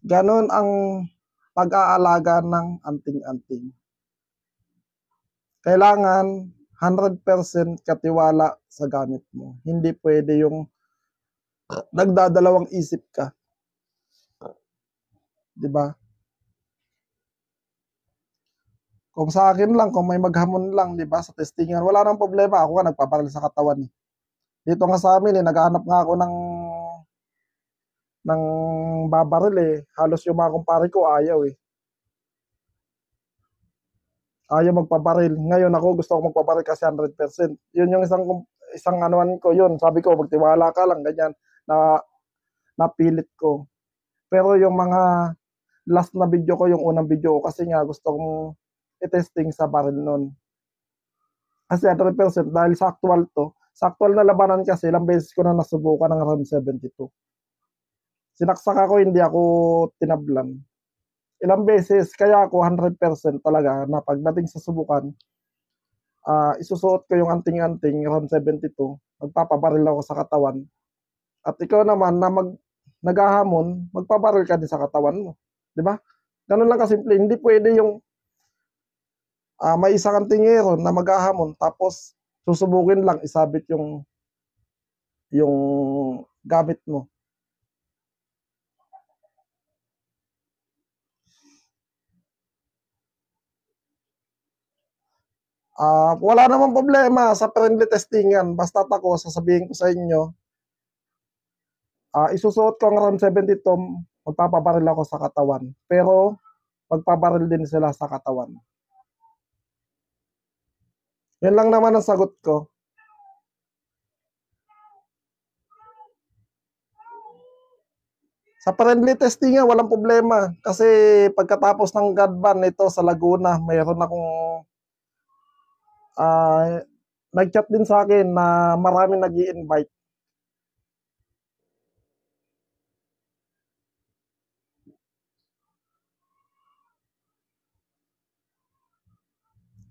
Speaker 1: Ganon ang pag-aalaga ng anting-anting. Kailangan 100% katiwala sa gamit mo. Hindi pwede yung nagdadalawang isip ka. 'Di ba? Kung sa akin lang, kung may maghamon lang, 'di ba, sa testingan, wala nang problema. Ako nga nagpabaril sa katawan, eh. Dito nga sa amin, eh, naghahanap nga ako ng babaril, eh. Halos yung mga kumpare ko ayaw, eh. Ayaw magpabaril. Ngayon ako gusto ko magpabaril kasi 100%. Yun yung isang anuan ko yun. Sabi ko, magtiwala ka lang, ganyan. Na napilit ko. Pero yung mga last na video ko, yung unang video ko, kasi nga gusto kong i-testing sa baril nun. Kasi 100% dahil sa actual na labanan kasi, ilang beses ko na nasubukan ng round 72. Sinaksak ako, hindi ako tinablan. Ilang beses, kaya ako 100% talaga na pagdating sa subukan, isusuot ko yung anting-anting round 72, magpapabaril ako sa katawan. At ikaw naman na naghahamon, magpabaril ka din sa katawan mo. 'Di ba? Ganun lang kasimple. Hindi pwede yung may isang antingero na maghahamon tapos susubukin lang isabit yung gamit mo. Wala namang problema sa friendly testingan. Basta't ako, sasabihin ko sa inyo, isusuot ko ang round 72, magpapabaril ako sa katawan. Pero magpabaril din sila sa katawan. Yan lang naman ang sagot ko. Sa friendly testing nga, walang problema. Kasi pagkatapos ng God ban nito sa Laguna, mayroon akong nag-chat din sa akin na marami nag-i-invite.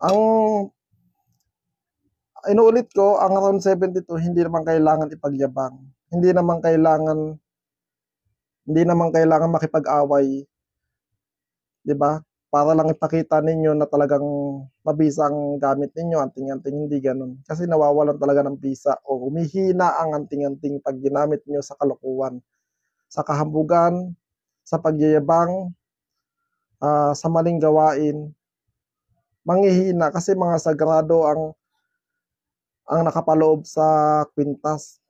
Speaker 1: Ang inuulit ko, ang round 72, hindi naman kailangan ipagyabang. Hindi naman kailangan makipag-away, 'di ba? Para lang ipakita ninyo na talagang mabisa ang gamit ninyo, anting-anting, hindi ganun. Kasi nawawalan talaga ng bisa o humihina ang anting-anting pag ginamit nyo sa kalokohan, sa kahambugan, sa pagyayabang, sa maling gawain. Manghihina kasi mga sagrado ang nakapaloob sa kwintas.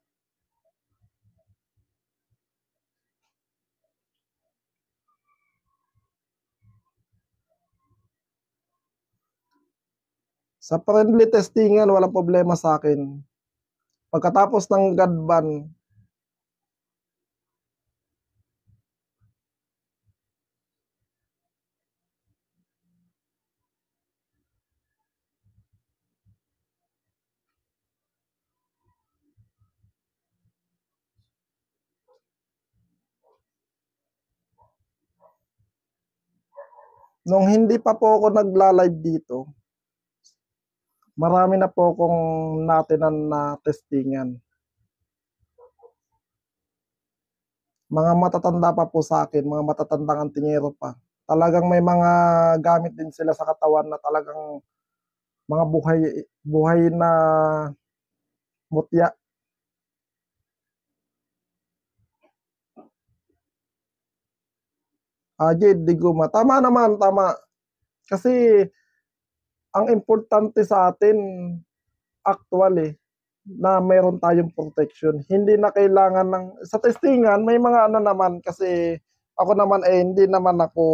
Speaker 1: Sa friendly testingan, walang problema sa akin. Pagkatapos ng God ban, nung hindi pa po ako nagla-live dito, marami na po akong natinan na testingan. Mga matatanda pa po sa akin, mga matatandang antingero pa. Talagang may mga gamit din sila sa katawan na talagang mga buhay na mutya. Jade Diguma, tama naman, tama. Kasi ang importante sa atin, actual, na mayroon tayong protection. Hindi na kailangan sa testingan, may mga ano naman, kasi ako naman hindi naman ako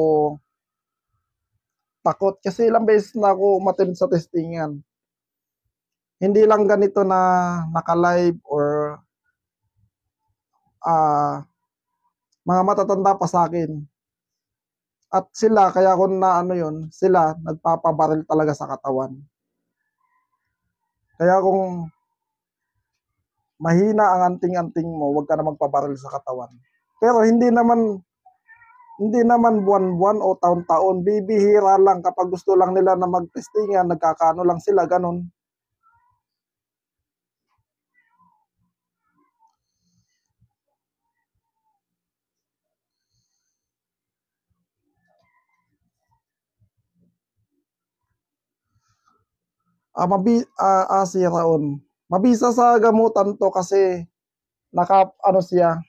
Speaker 1: takot. Kasi ilang beses na ako umattend sa testingan. Hindi lang ganito na naka-live or mga matatanda pa sa akin. At sila, kaya ako na ano yun, sila nagpapabaril talaga sa katawan. Kaya kung mahina ang anting-anting mo, huwag ka na magpabaril sa katawan. Pero hindi naman buwan-buwan o taon-taon, bibihira lang kapag gusto lang nila na magtestingan, nagkakaano lang sila, ganun. Si Raon. Mabisa sa gamutan to kasi ano siya,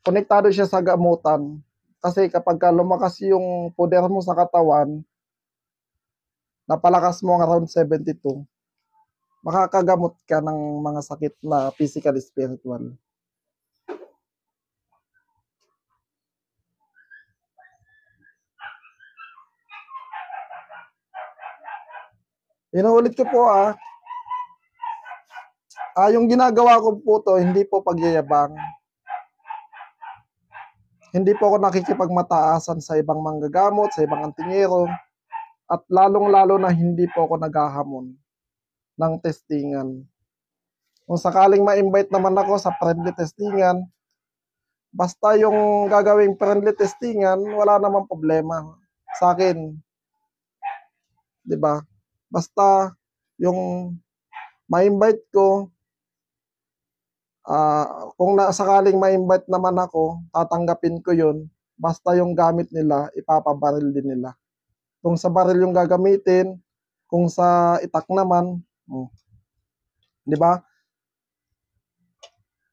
Speaker 1: konektado siya sa gamutan. Kasi kapag lumakas yung poder mo sa katawan, napalakas mo ang around 72, makakagamot ka ng mga sakit na physical, spiritual. Inuulit ko po yung ginagawa ko po to, hindi po pagyayabang. Hindi po ako nakikipagmataasan sa ibang manggagamot, sa ibang antingero, at lalong-lalo na hindi po ako naghahamon ng testingan. Kung sakaling ma-invite naman ako sa friendly testingan, basta yung gagawing friendly testingan, wala namang problema sa akin. 'Di ba? Basta yung ma-invite ko, kung sakaling ma-invite naman ako, tatanggapin ko yun. Basta yung gamit nila, ipapabaril din nila. Kung sa baril yung gagamitin, kung sa itak naman, 'di ba?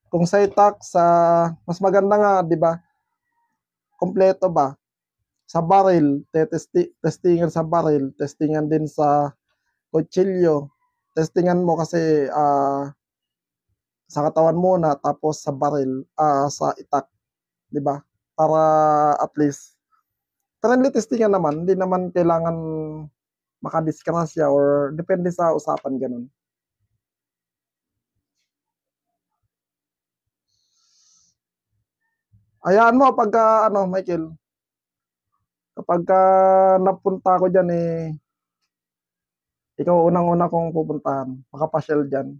Speaker 1: Kung sa itak, mas maganda nga, 'di ba? Kompleto ba? Sa baril, testingan sa baril, testingan din sa kutsilyo. Testingan mo kasi sa katawan muna, tapos sa baril, sa itak, 'di ba? Para at least friendly testingan naman, hindi naman kailangan makadiskrasya or depende sa usapan ganun. Hayaan mo pagka Michael, kapagka napunta ko diyan ikaw unang-una kong pupuntahan, makapasyal diyan.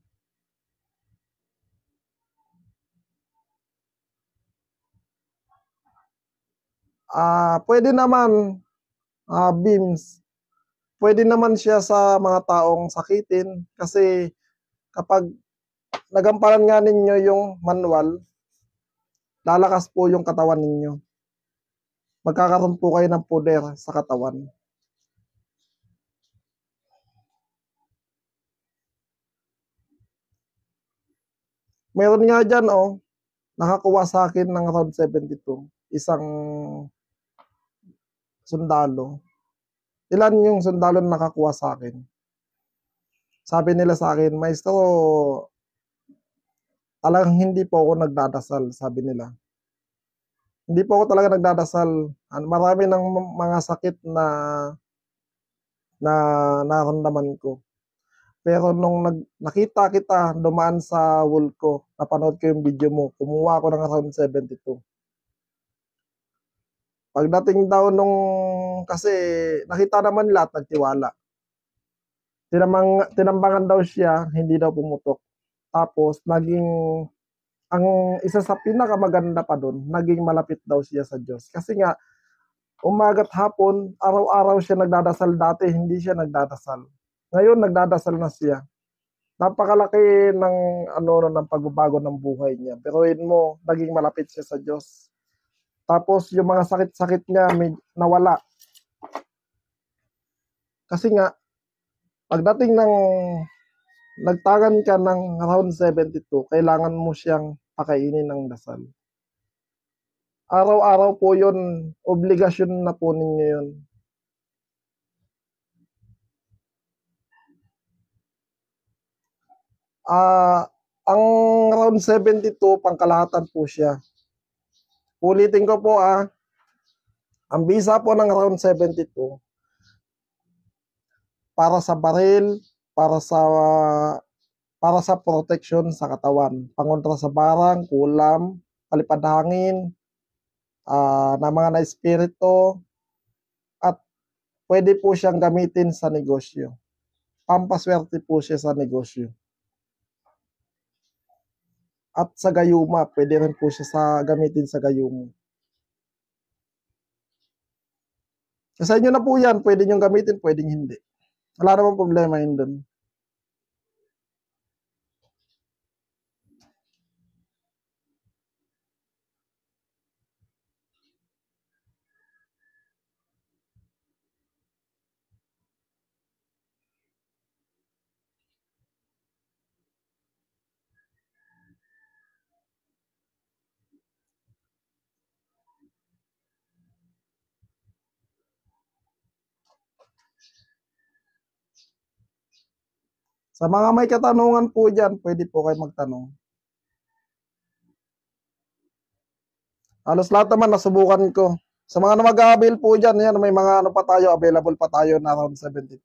Speaker 1: Pwede naman, Beams. Pwede naman siya sa mga taong sakitin kasi kapag nagampanan nga ninyo yung manual, lalakas po yung katawan ninyo. Magkakaroon po kayo ng poder sa katawan. Meron nga dyan, nakakuha sa akin ng around 72. Isang sundalo. Ilan yung sundalo na nakakuha sa akin? Sabi nila sa akin, Maestro, talagang hindi po ako nagdadasal, sabi nila. Hindi po ako talaga nagdadasal. Marami ng mga sakit na naramdaman ko. Pero nung nakita kita, dumaan sa wall ko, napanood ko yung video mo, kumuha ako ng around 72. Pagdating daw kasi nakita naman lahat, nagtiwala. Tinambangan daw siya, hindi daw pumutok. Tapos, ang isa sa pinakamaganda pa doon, naging malapit daw siya sa Diyos. Kasi nga, umaga't hapon, araw-araw siya nagdadasal dati, hindi siya nagdadasal. Ngayon, nagdadasal na siya. Napakalaki ng pagbabago ng buhay niya. Pero yun mo, naging malapit siya sa Diyos. Tapos, yung mga sakit-sakit niya, nawala. Kasi nga, pagdating nagtagan ka ng around 72, kailangan mo siyang pakainin ng dasal. Araw-araw po yun, obligasyon na po ninyo yun. Ang around 72, pangkalahatan po siya. Ulitin ko po ang visa po ng around 72, para sa baril, para sa protection sa katawan, pangontra sa barang, kulam, palipad hangin, na mga na-espiritu, at pwede po siyang gamitin sa negosyo. Pampaswerte po siya sa negosyo. At sa gayuma, pwede rin po siya gamitin sa gayuma. Sa inyo na po yan, pwede nyo gamitin, pwedeng hindi. Wala namang problema yun dun. Sa mga may katanungan po dyan, pwede po kayo magtanong. Halos lahat naman nasubukan ko. Sa mga na mag-avail po dyan, yan, may mga ano pa tayo, available pa tayo na around 72.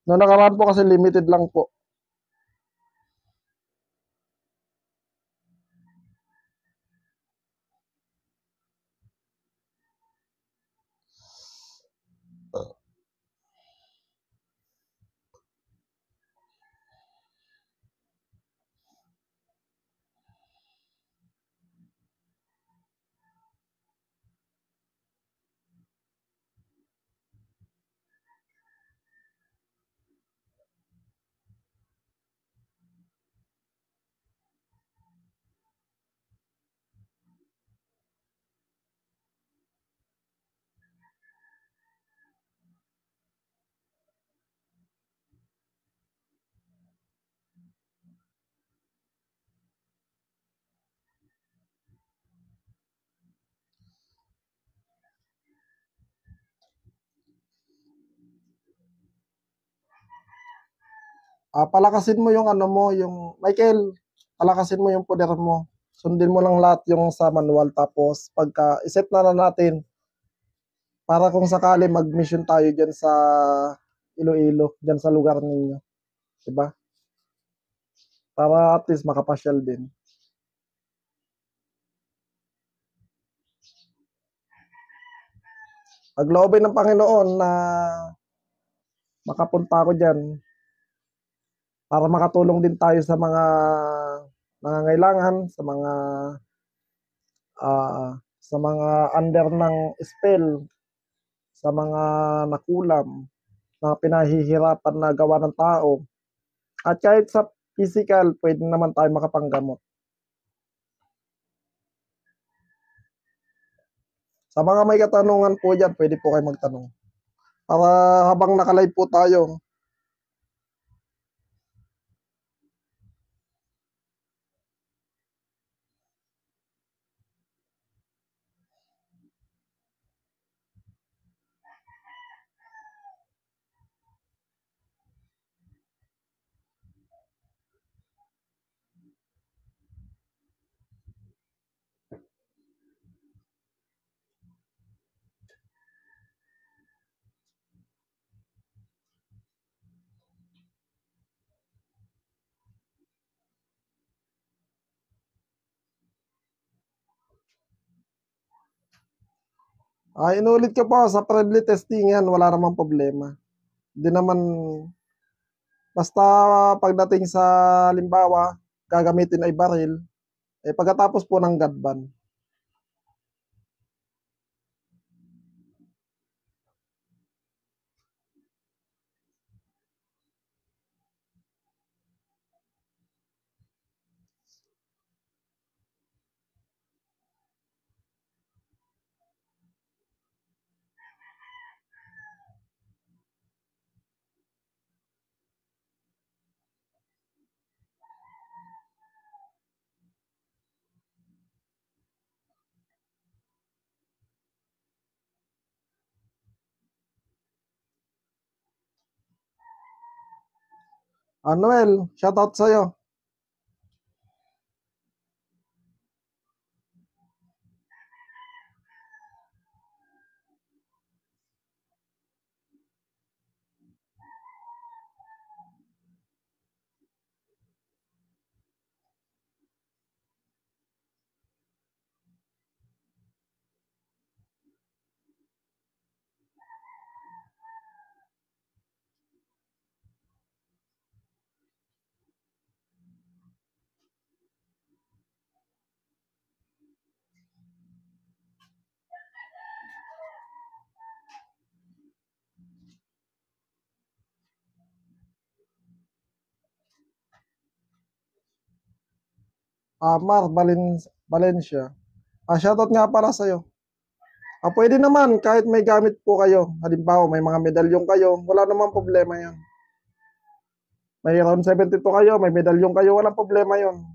Speaker 1: Noong nakaraan po kasi limited lang po. Palakasin mo yung ano mo, yung Michael, palakasin mo yung poder mo. Sundin mo lang lahat yung sa manual, tapos pagka iset na natin para kung sakali mag-mission tayo dyan sa Iloilo, dyan sa lugar ninyo. Diba? Para at least makapasyal din. Pagloobin ng Panginoon na makapunta ako dyan para makatulong din tayo sa mga nangangailangan, sa mga under ng spell, sa mga nakulam, na pinahihirapan na gawa ng tao. At kahit sa physical, pwede naman tayo makapanggamot. Sa mga may katanungan po dyan, pwede po kayo magtanong. Para habang nakalive po tayo, inulit ko po sa friendly testing yan, wala namang problema. Hindi naman, basta pagdating sa limbawa, gagamitin ay baril, pagkatapos po ng God ban. Noel, shoutout sa'yo. Mar Valencia. Shoutout nga para sa'yo. Pwede naman, kahit may gamit po kayo. Halimbawa, may mga medalyon kayo, wala namang problema yan. May round 72 kayo, may medalyon kayo, walang problema yon.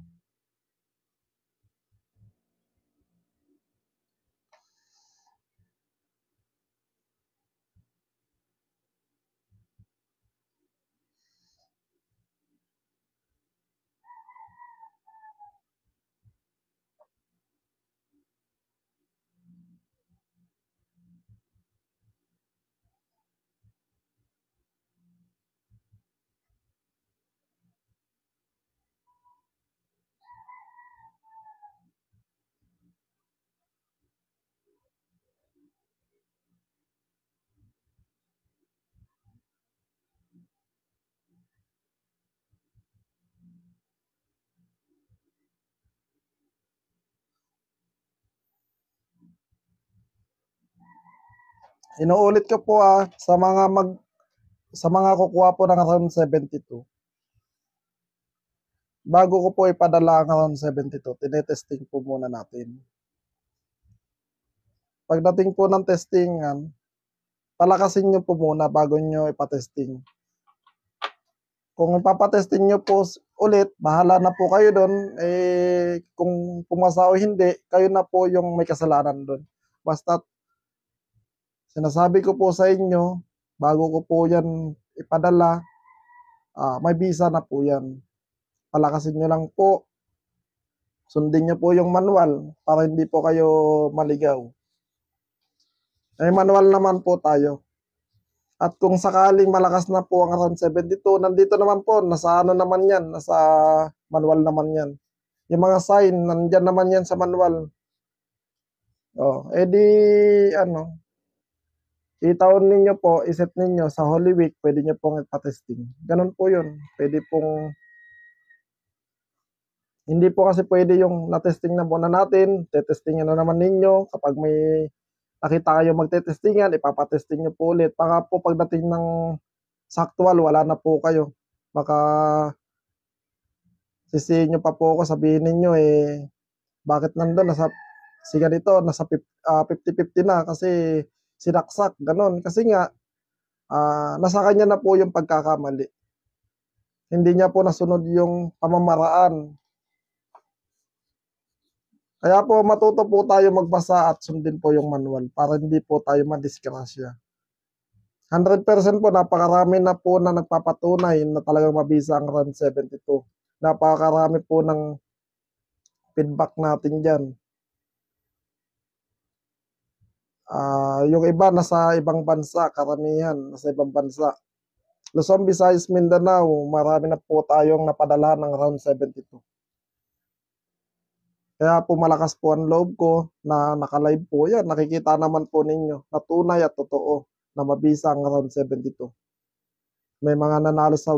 Speaker 1: Inuulit ko po sa mga kukuha po ng round 72. Bago ko po ipadala ang round 72, tinetesting po muna natin. Pagdating po ng testingan, palakasin nyo po muna bago nyo ipatesting. Kung ipapatesting nyo po ulit, bahala na po kayo doon. Kung pumasa o hindi, kayo na po yung may kasalanan doon. Basta sinasabi ko po sa inyo, bago ko po yan ipadala, may visa na po yan. Palakasin nyo lang po. Sundin nyo po yung manual para hindi po kayo maligaw. Manual naman po tayo. At kung sakaling malakas na po ang round 72, nandito naman po, nasa ano naman yan, nasa manual naman yan. Yung mga sign, nandyan naman yan sa manual. Itaon ninyo po, iset ninyo sa Holy Week, pwede nyo pong ipatesting. Ganun po yun. Pwede pong, hindi po kasi pwede yung natesting na muna natin, tetestingan na naman ninyo. Kapag may nakita kayo magtetestingan, ipapatesting nyo po ulit. Baka po pagdating ng saktual, wala na po kayo. Baka sisihin nyo pa po ako, sabihin ninyo bakit nandun, nasa 50-50 na kasi sinaksak, ganun. Kasi nga, nasa kanya na po yung pagkakamali. Hindi niya po nasunod yung pamamaraan. Kaya po matuto po tayo magbasa at sundin po yung manual para hindi po tayo madisgrasya. 100% po, napakarami na po na nagpapatunay na talagang mabisa ang round 72. Napakarami po ng feedback natin dyan. Yung iba nasa ibang bansa, karamihan nasa ibang bansa. Luzon, Visayas, Mindanao, marami na po tayong napadala ng round 72. Kaya po malakas po ang loob ko na nakalive po yan. Nakikita naman po ninyo na tunay at totoo na mabisa ang round 72. May mga nanalo sa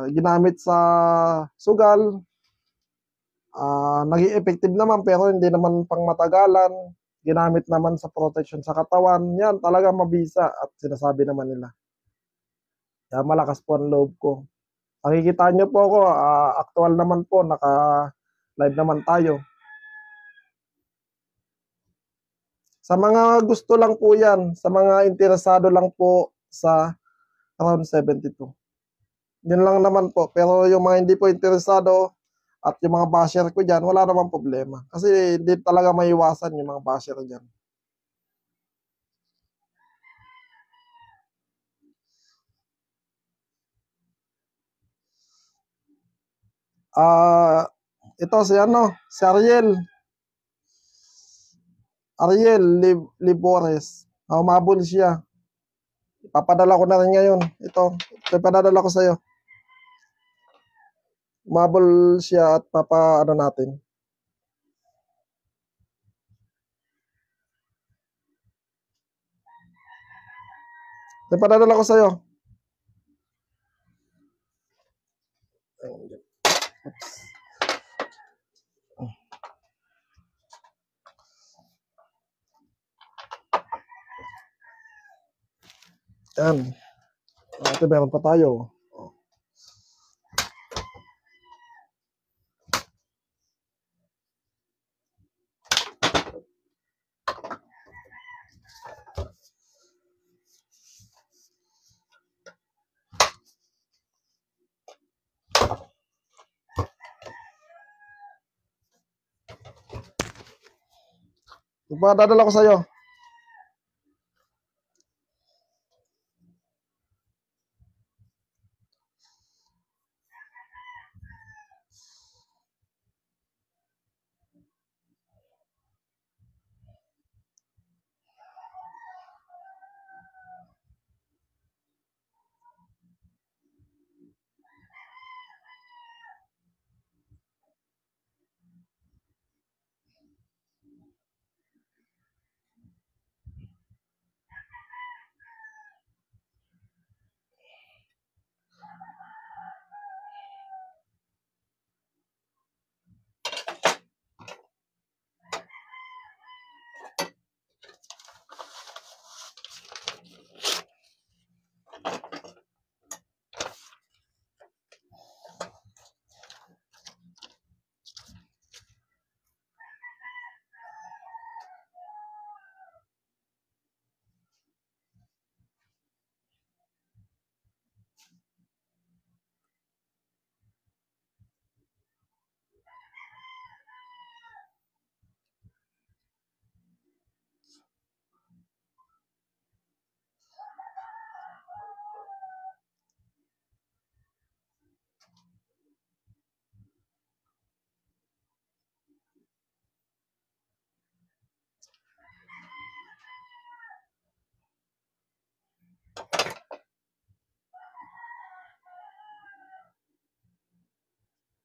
Speaker 1: ginamit sa sugal. Naging effective naman pero hindi naman pang matagalan. Ginamit naman sa protection sa katawan. Yan talaga mabisa at sinasabi naman nila. Kaya malakas po ang loob ko. Makikita nyo po ako, actual naman po, naka-live naman tayo. Sa mga gusto lang po yan, sa mga interesado lang po sa round 72. Yun lang naman po. Pero yung mga hindi po interesado at yung mga basher ko dyan, wala namang problema. Kasi hindi talaga maiwasan yung mga basher dyan. Ito si Ariel. Libores. Umabol siya. Ipapadala ko na rin ngayon. Ito ipapadala ko sa'yo. Umabol siya at papaano natin. Ipapadala ko sa'yo. Yan. Ito meron pa tayo. Ipadadala ko sa'yo.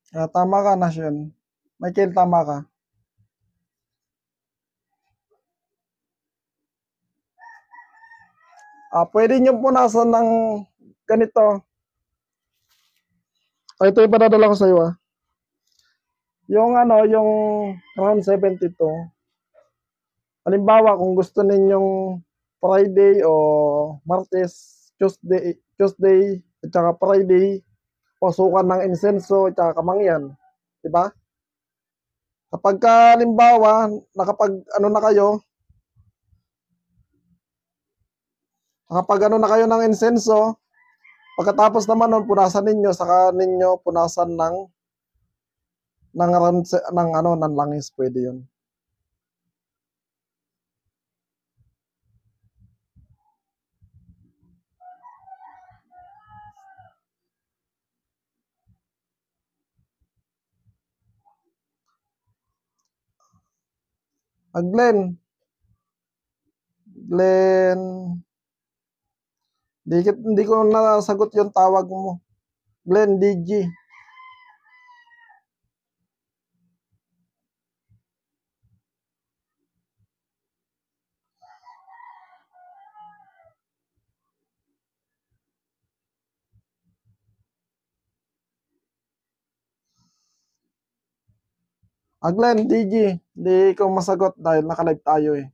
Speaker 1: Tama ka, Nasyon. Michael, tama ka. Pwede niyong punasan ng ganito. Ito yung padadala ko sa iyo. Yung ano, yung round 72. Halimbawa, kung gusto ninyong Friday o Martes, Tuesday at saka Friday, pasukan ng insenso at saka kamangyan. Diba? Kapag halimbawa, nakapag ano na kayo ng insenso, pagkatapos naman nun, punasan ninyo, saka ninyo punasan ng langis, pwede yun. Glenn, hindi ko nasagot yung tawag mo. Glenn, DG. Glenn, DG. Hindi ko masagot dahil nakalive tayo eh.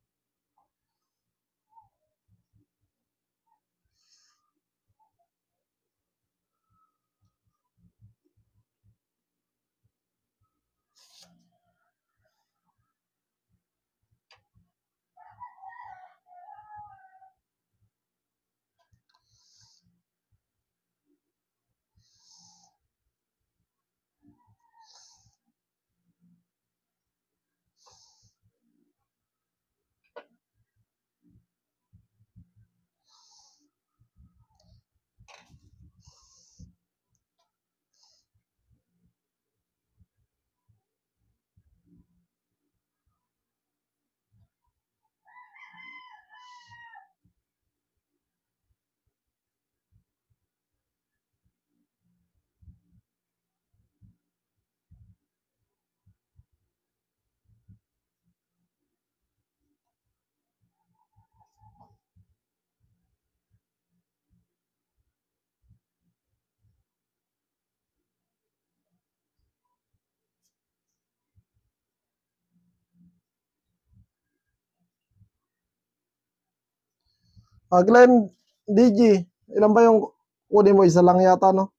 Speaker 1: Glenn, DG. Ilan ba yung kunin mo? Isa lang yata, no?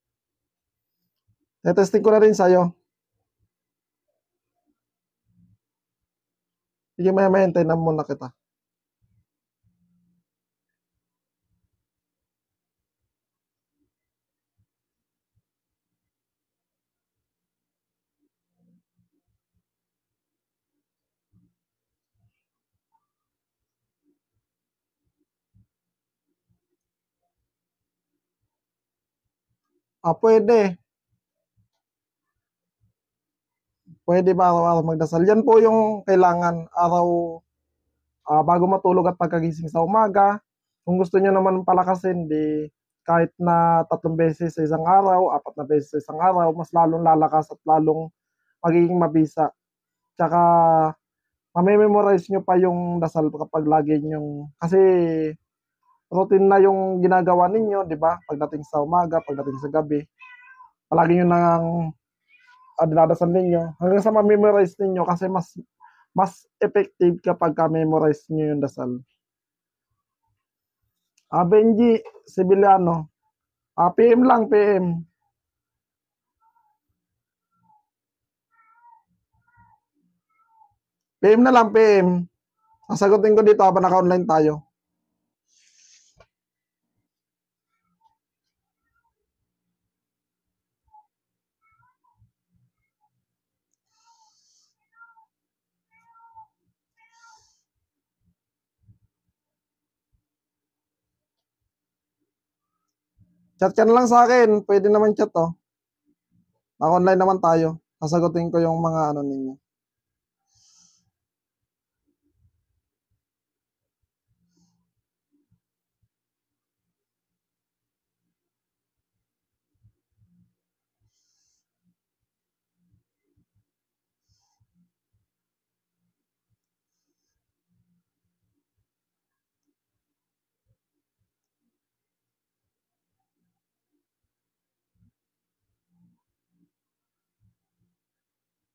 Speaker 1: Testing ko na rin sa'yo. Sige, maya hintayin na muna kita. Pwede. Pwede ba araw-araw magdasal? Yan po yung kailangan araw bago matulog at pagkagising sa umaga. Kung gusto niyo naman palakasin, di kahit na 3 beses sa isang araw, 4 na beses sa isang araw, mas lalong lalakas at lalong magiging mabisa. Tsaka, mamememorize nyo pa yung dasal kapag lagi nyong, kasi routine na yung ginagawa ninyo, di ba? Pagdating sa umaga, pagdating sa gabi, palagi nyo nang dinadasal ninyo. Hanggang sa mamemorize ninyo kasi mas effective kapag ka-memorize nyo yung dasal. Benji Sibiliano. PM lang, PM. PM na lang, PM. Sasagutin ko dito habang naka-online tayo. Chat ka na lang sa akin. Pwede naman chat, oh. Naka-online naman tayo. Sasagutin ko yung mga ano ninyo.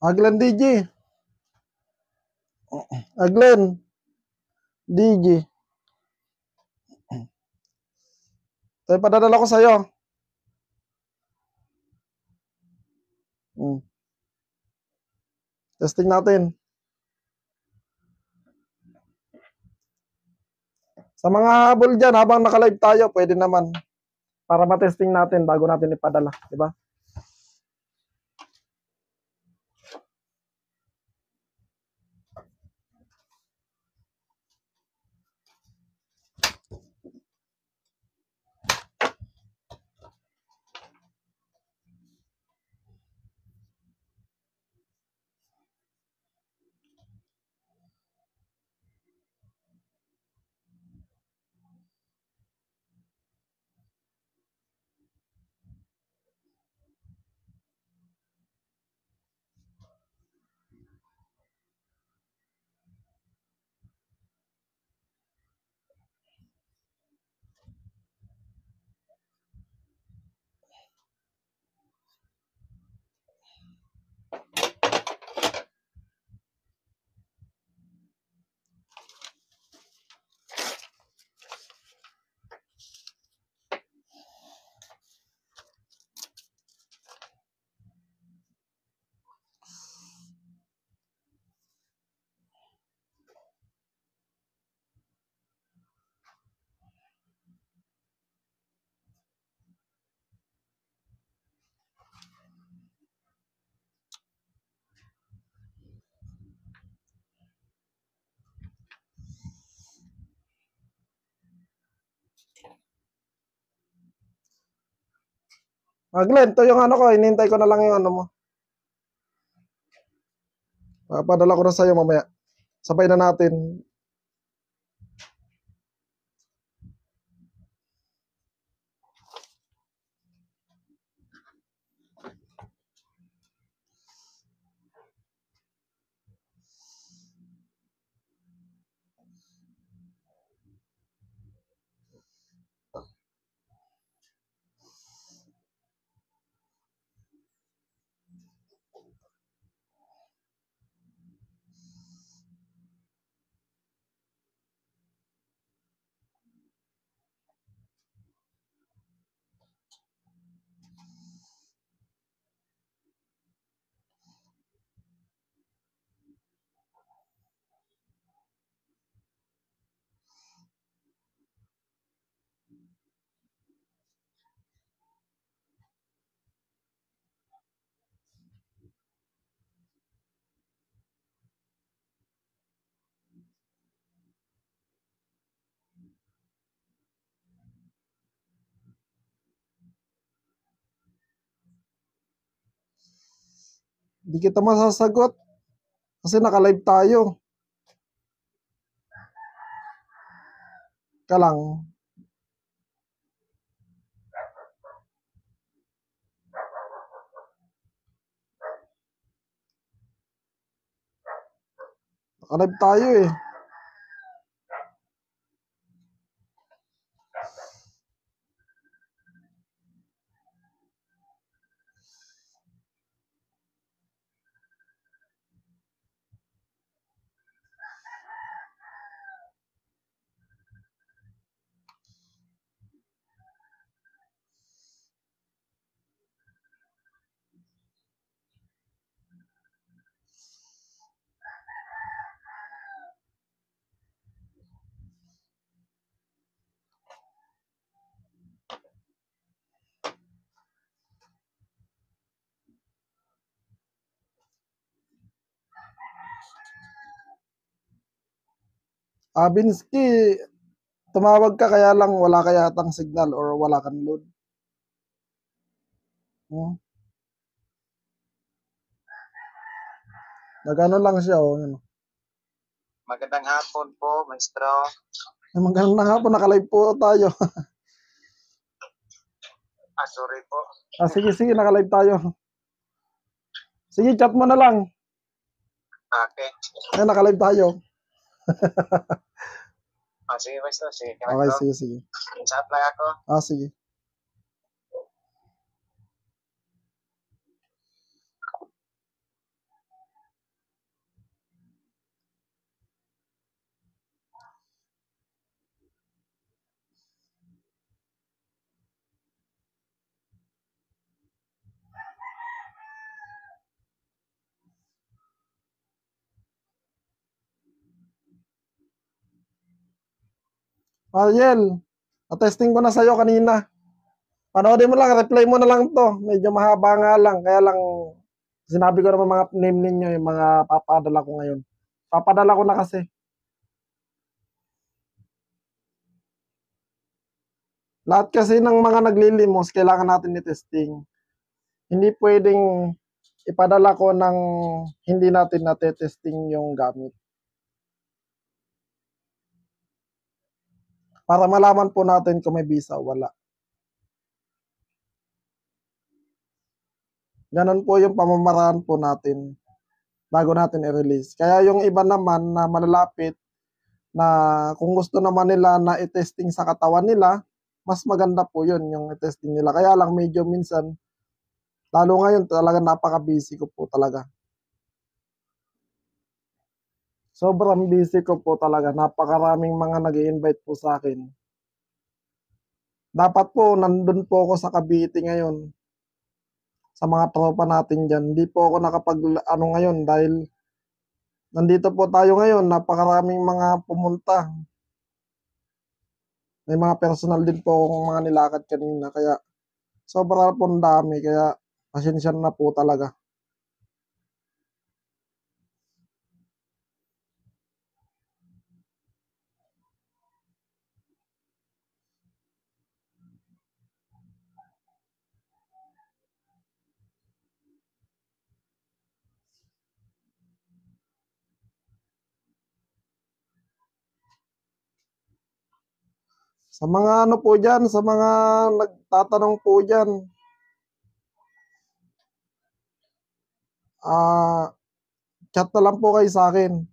Speaker 1: Aglen DJ. Aglen DJ. Ito yung padadala ko sa'yo. Testing natin. Sa mga habol dyan, habang naka-live tayo, pwede naman. Para matesting natin bago natin ipadala. Diba? Glenn, ito yung ano ko, inintay ko na lang yung ano mo. Padala ko na sa'yo mamaya. Sabay na natin. Hindi kita masasagot. Kasi naka-live tayo. Ka lang. Naka-live tayo eh. Binski, tumawag ka kaya lang wala ka yatang signal or wala kang load. Nagano lang siya, oh. Yun.
Speaker 2: Magandang hapon po, Maestro.
Speaker 1: Magandang hapon, naka-live po tayo.
Speaker 2: Sorry po.
Speaker 1: Sige, naka-live tayo. Sige, chat mo na lang.
Speaker 2: Okay.
Speaker 1: Naka-live tayo.
Speaker 2: Sige, Maestro. Sige.
Speaker 1: Okay, sige.
Speaker 2: Chat lang ako.
Speaker 1: Sige. Ariel, na-testing ko na sa'yo kanina. Panoodin mo lang, reply mo na lang to. Medyo mahaba nga lang, kaya lang sinabi ko naman mga name ninyo, yung mga papadala ko ngayon. Papadala ko na kasi. Lahat kasi ng mga naglilimos, kailangan natin i-testing. Hindi pwedeng ipadala ko ng hindi natin natetesting yung gamit. Para malaman po natin kung may visa o wala. Ganon po yung pamamaraan po natin bago natin i-release. Kaya yung iba naman na malalapit na kung gusto naman nila na i-testing sa katawan nila, mas maganda po yun yung i-testing nila. Kaya lang medyo minsan, lalo ngayon talaga napaka-busy ko po talaga. Sobrang busy ko po talaga. Napakaraming mga nag-i-invite po sa akin. Dapat po, nandun po ako sa Cavite ngayon. Sa mga tropa natin dyan. Hindi po ako nakapag ngayon dahil nandito po tayo ngayon. Napakaraming mga pumunta. May mga personal din po akong mga nilakad kanina. Kaya sobra po dami. Kaya pasensya na po talaga. Sa mga ano po dyan, sa mga nagtatanong po dyan, chat na lang po kayo sa akin.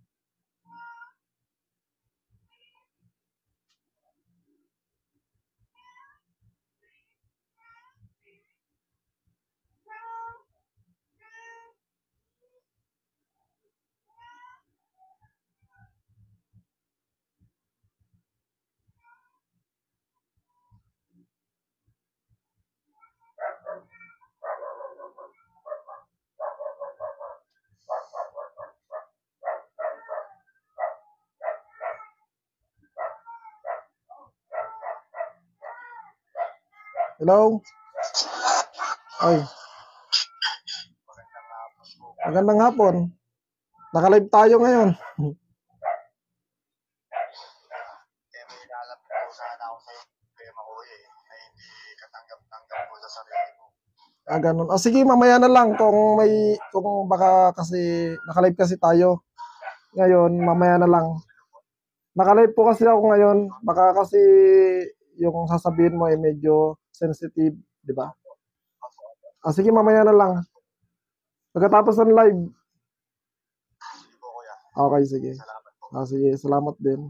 Speaker 1: Hello? Ay, magandang hapon. Naka-live tayo ngayon.
Speaker 2: Eh, may lalap po sana ako sa'yo, Kuya Makoy, na hindi katanggap-tanggap po sa sarili mo.
Speaker 1: Ganun. Sige, mamaya na lang kung baka kasi naka-live kasi tayo. Ngayon, mamaya na lang. Naka-live po kasi ako ngayon. Baka kasi yung sasabihin mo ay medyo sensitive, di ba? Sige, mamaya na lang. Pagkatapos ng live.
Speaker 2: Sige po, Kuya.
Speaker 1: Okay, sige.
Speaker 2: Salamat po.
Speaker 1: Sige, salamat din.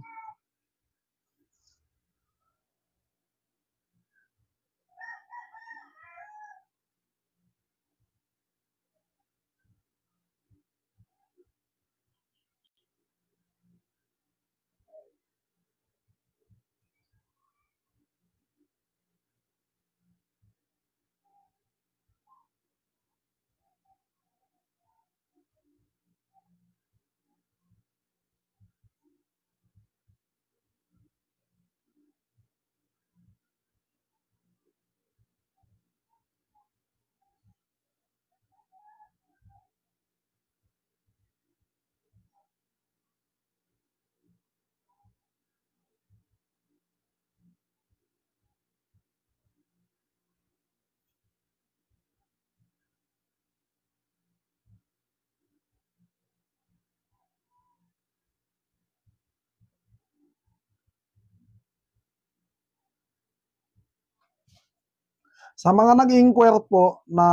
Speaker 1: Sa mga nag-inquire po na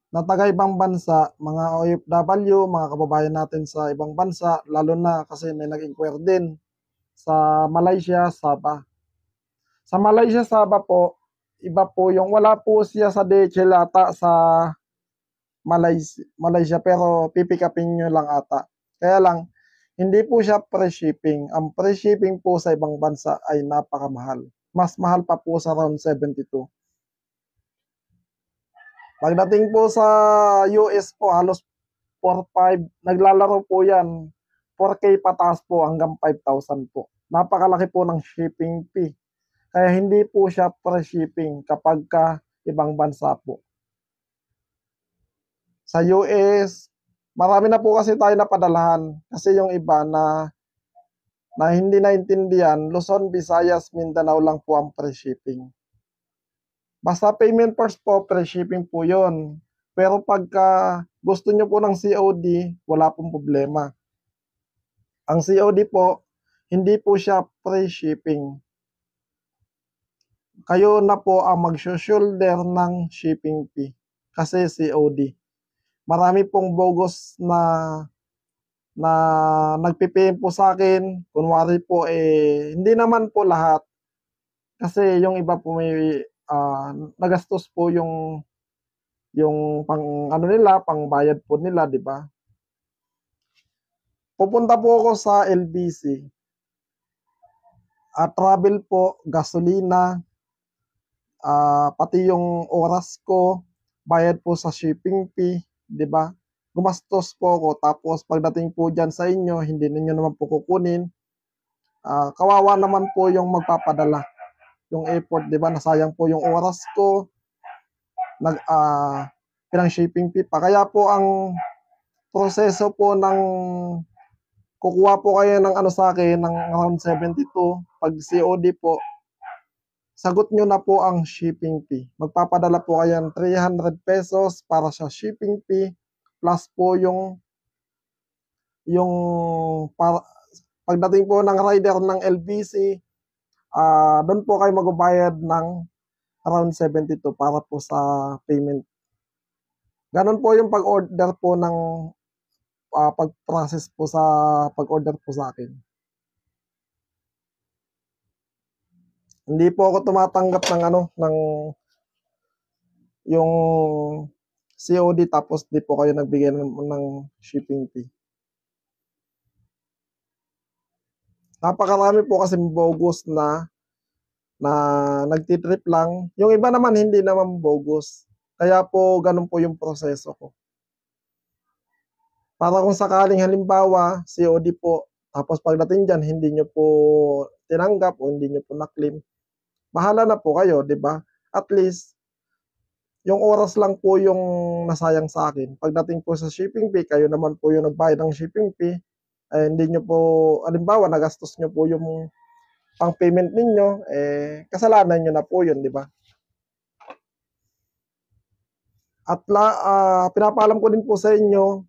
Speaker 1: taga ibang bansa, mga OFW, mga kababayan natin sa ibang bansa, lalo na kasi may nag-inquire din sa Malaysia, Sabah. Sa Malaysia, Sabah po, iba po yung wala po siya sa DHL ata sa Malaysia pero pipick upin nyo lang ata. Kaya lang, hindi po siya free shipping. Ang free shipping po sa ibang bansa ay napakamahal. Mas mahal pa po sa round 72. Pagdating po sa US po, halos 4-5, naglalaro po yan. 4K pataas po hanggang 5,000 po. Napakalaki po ng shipping fee. Kaya hindi po siya free shipping kapag ka ibang bansa po. Sa US, marami na po kasi tayo napadalahan. Kasi yung iba na hindi naintindihan, Luzon, Visayas, Mindanao lang po ang free shipping. Basta payment first po, free shipping po yun. Pero pagka gusto nyo po ng COD, wala pong problema. Ang COD po, hindi po siya free shipping. Kayo na po ang mag-shoulder ng shipping fee. Kasi COD. Marami pong bogus na nagpipim po sa akin. Kunwari po, hindi naman po lahat. Kasi yung iba po may nagastos po yung pang ano nila, pang bayad po nila, di ba? Pupunta po ako sa LBC. Travel po, gasolina, pati yung oras ko, bayad po sa shipping fee, di ba? Gumastos po ako, tapos pagdating po dyan sa inyo, hindi ninyo naman po kukunin. Kawawa naman po yung magpapadala. Yung effort, di ba? Nasayang po yung oras ko, pinang shipping fee pa. Kaya po ang proseso po ng kukuha po kayo ng ano sa akin ng around 72 pag COD po, sagot nyo na po ang shipping fee. Magpapadala po kayo ng 300 pesos para sa shipping fee plus po yung para, pagdating po ng rider ng LBC, doon po kayo magbabayad ng around 72 para po sa payment. Ganon po yung pag-order po ng pag-process po sa pag-order po sa akin. Hindi po ako tumatanggap ng ng yung COD tapos di po kayo nagbigay ng shipping fee. Napakarami po kasi bogus na nagtitrip lang. Yung iba naman hindi naman bogus. Kaya po ganun po yung proseso ko. Para kung sakaling halimbawa COD po, tapos pagdating dyan hindi nyo po tinanggap o hindi nyo po na-claim, bahala na po kayo, di ba? At least, yung oras lang po yung nasayang sa akin. Pagdating po sa shipping fee, kayo naman po yung nagbayad ng shipping fee, hindi nyo po, halimbawa, nagastos nyo po yung pang payment ninyo, kasalanan nyo na po yun, di ba? At pinapaalam ko din po sa inyo,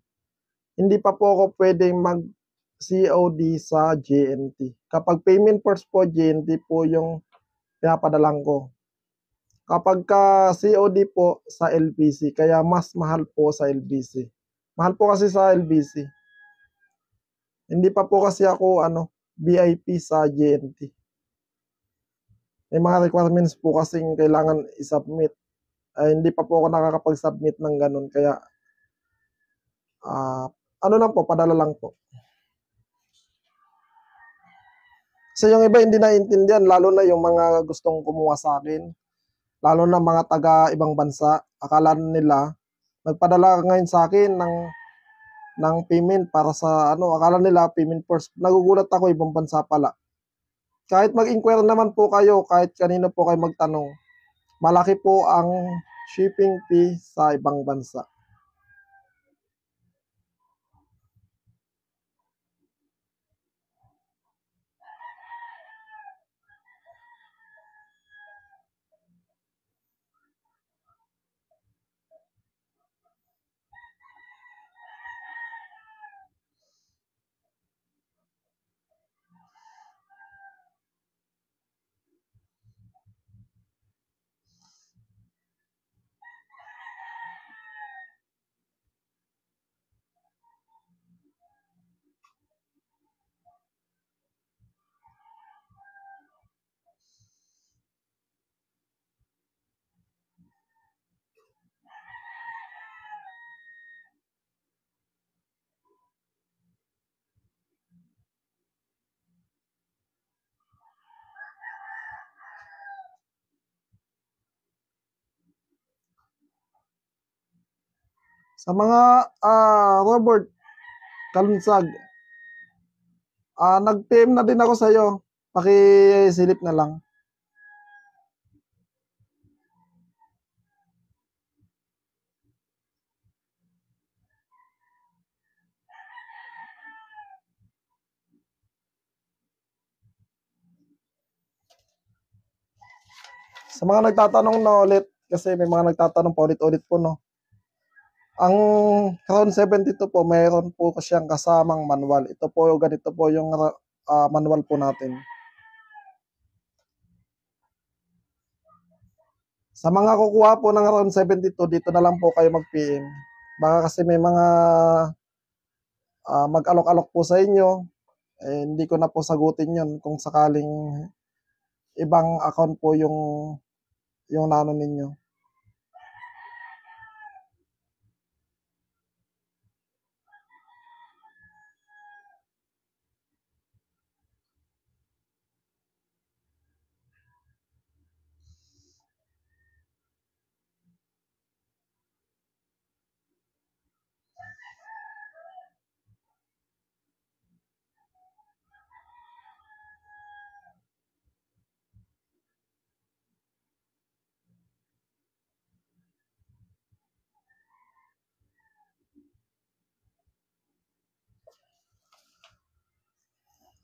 Speaker 1: hindi pa po ako pwedeng mag-COD sa JNT. Kapag payment first po, JNT po yung pinapadalang ko. Kapag ka COD po sa LBC, kaya mas mahal po sa LBC. Mahal po kasi sa LBC. Hindi pa po kasi ako VIP sa JNT. May mga requirements po kasing kailangan i-submit. Hindi pa po ako nakakapag-submit ng ganun. Kaya, lang po, padala lang po. Kasi yung iba hindi naiintindihan, lalo na yung mga gustong kumuha sa akin. Lalo na mga taga ibang bansa. Akala nila, nagpadala ngayon sa akin ng payment para sa akala nila payment first. Nagugulat ako, ibang bansa pala. Kahit mag-inquire naman po kayo, kahit kanino po kayo magtanong, malaki po ang shipping fee sa ibang bansa. Sa mga Robert Kalunsag, Nag-PM na din ako sa iyo. Pakisilip na lang. Sa mga nagtatanong na ulit, kasi may mga nagtatanong pa ulit-ulit po, no? Ang Crown 72 po, mayroon po siyang kasamang manual. Ito po, ganito po yung manual po natin. Sa mga kukuha po ng Crown 72, dito na lang po kayo mag-PM. Baka kasi may mga mag-alok-alok po sa inyo, hindi ko na po sagutin yun kung sakaling ibang account po yung nano ninyo.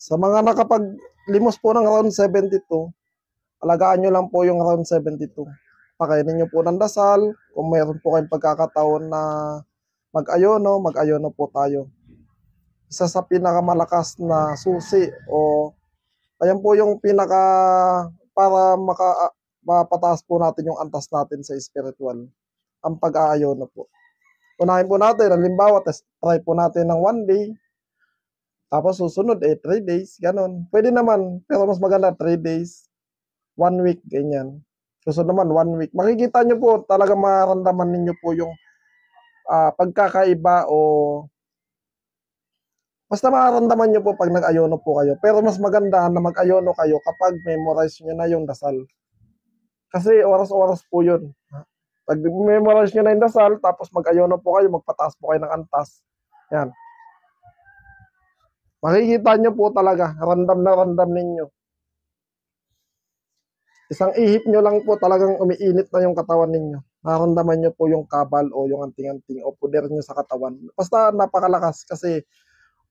Speaker 1: Sa mga nakapaglimos po ng round 72, alagaan nyo lang po yung round 72. Pakainin nyo po ng dasal. Kung mayroon po kayong pagkakataon na mag-ayono po tayo. Isa sa pinakamalakas na susi o ayan po yung para mapataas po natin yung antas natin sa spiritual. Ang pag-aayono po. Unahin po natin, halimbawa, try po natin ng 1 day, tapos susunod 3 days, ganun. Pwede naman, pero mas maganda 3 days, 1 week, ganyan. Susunod naman 1 week. Makikita nyo po, talaga maramdaman ninyo po yung pagkakaiba o basta mararamdaman nyo po pag nag-ayono po kayo. Pero mas maganda na mag-ayono kayo kapag memorize nyo na yung dasal. Kasi oras-oras po yun. Pag memorize nyo na yung dasal, tapos mag-ayono po kayo, magpataas po kayo ng antas. Yan. Makikita nyo po talaga, random na random ninyo. Isang ihip nyo lang po talagang umiinit na yung katawan ninyo. Nararamdaman nyo po yung kabal o yung anting-anting o puder nyo sa katawan. Basta napakalakas kasi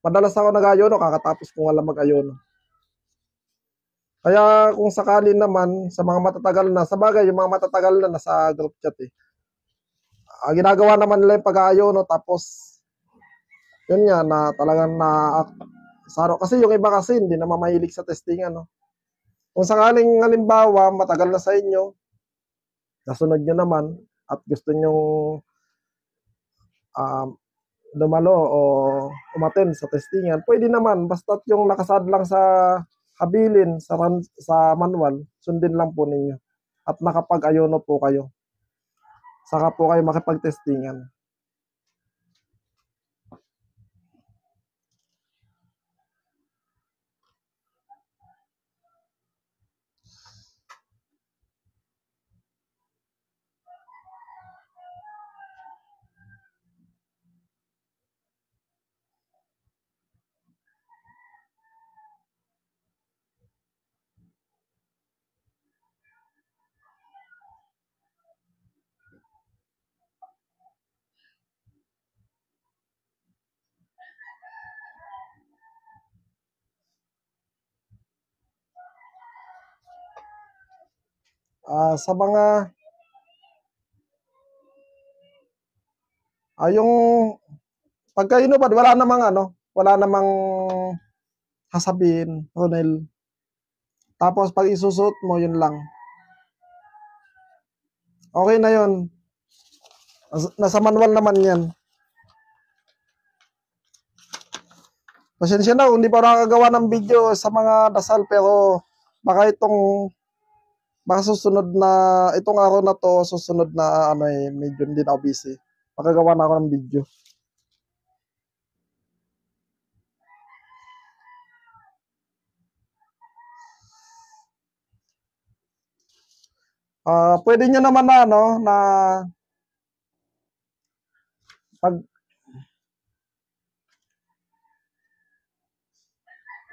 Speaker 1: madalas ako nag-ayono, kakatapos ko nga lang mag-ayono. Kaya kung sakali naman sa mga matatagal na, sa bagay yung mga matatagal na nasa group chat ginagawa naman nila yung pag-aayono tapos yun nga na talagang saro. Kasi yung iba kasi hindi naman mahilig sa testingan, no? Kung sakaling halimbawa matagal na sa inyo, nasunod nyo naman at gusto nyo dumalo o umaten sa testingan, pwede naman basta't yung nakasad lang sa habilin sa manual, sundin lang po ninyo at nakapag-ayono po kayo. Saka po kayo makipag-testingan. Sa mga yung pagka-inubad, wala namang sasabihin, Ronel. Tapos pag isusot mo, yun lang. Okay na yun. Nasa manual naman yan. Pasensya na, hindi pa nakakagawa ng video sa mga dasal, pero baka susunod na, itong araw na to, susunod na, medyo hindi na ako busy. Makagawa na ako ng video. Pwede nyo naman na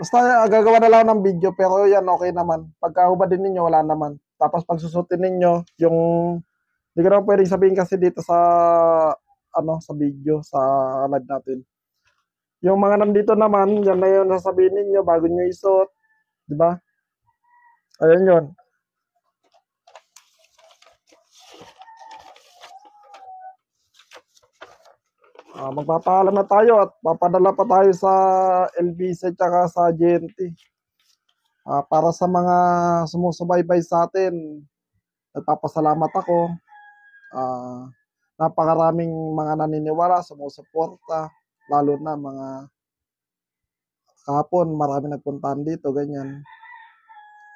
Speaker 1: Basta gagawa na lang ng video pero yan okay naman. Pagka hubad din ninyo wala naman. Tapos pag susutin ninyo yung hindi ko naman pwedeng sabihin kasi dito sa sa video sa live natin. Yung mga nandito naman, yan na yung sasabihin ninyo bago nyo isuot, di ba? Ayun yun. Magpapaalam na tayo at papadala pa tayo sa LBC at sa GNT. Para sa mga sumusubaybay sa atin, nagpapasalamat ako. Napakaraming mga naniniwala, sumusuporta, lalo na mga kahapon, marami nagpuntahan dito, ganyan.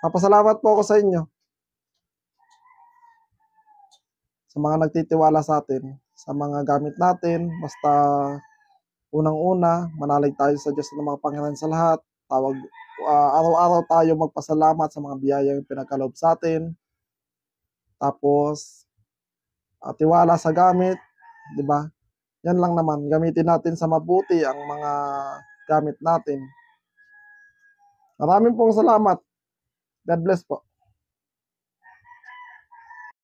Speaker 1: Papasalamat po ako sa inyo. Sa mga nagtitiwala sa atin, sa mga gamit natin, basta unang-una, manalig tayo sa Diyos ng mga Panginoon sa lahat. Araw-araw tayo magpasalamat sa mga biyayang pinagkaloob sa atin. Tapos, tiwala sa gamit, di ba? Yan lang naman, gamitin natin sa mabuti ang mga gamit natin. Maraming pong salamat. God bless po.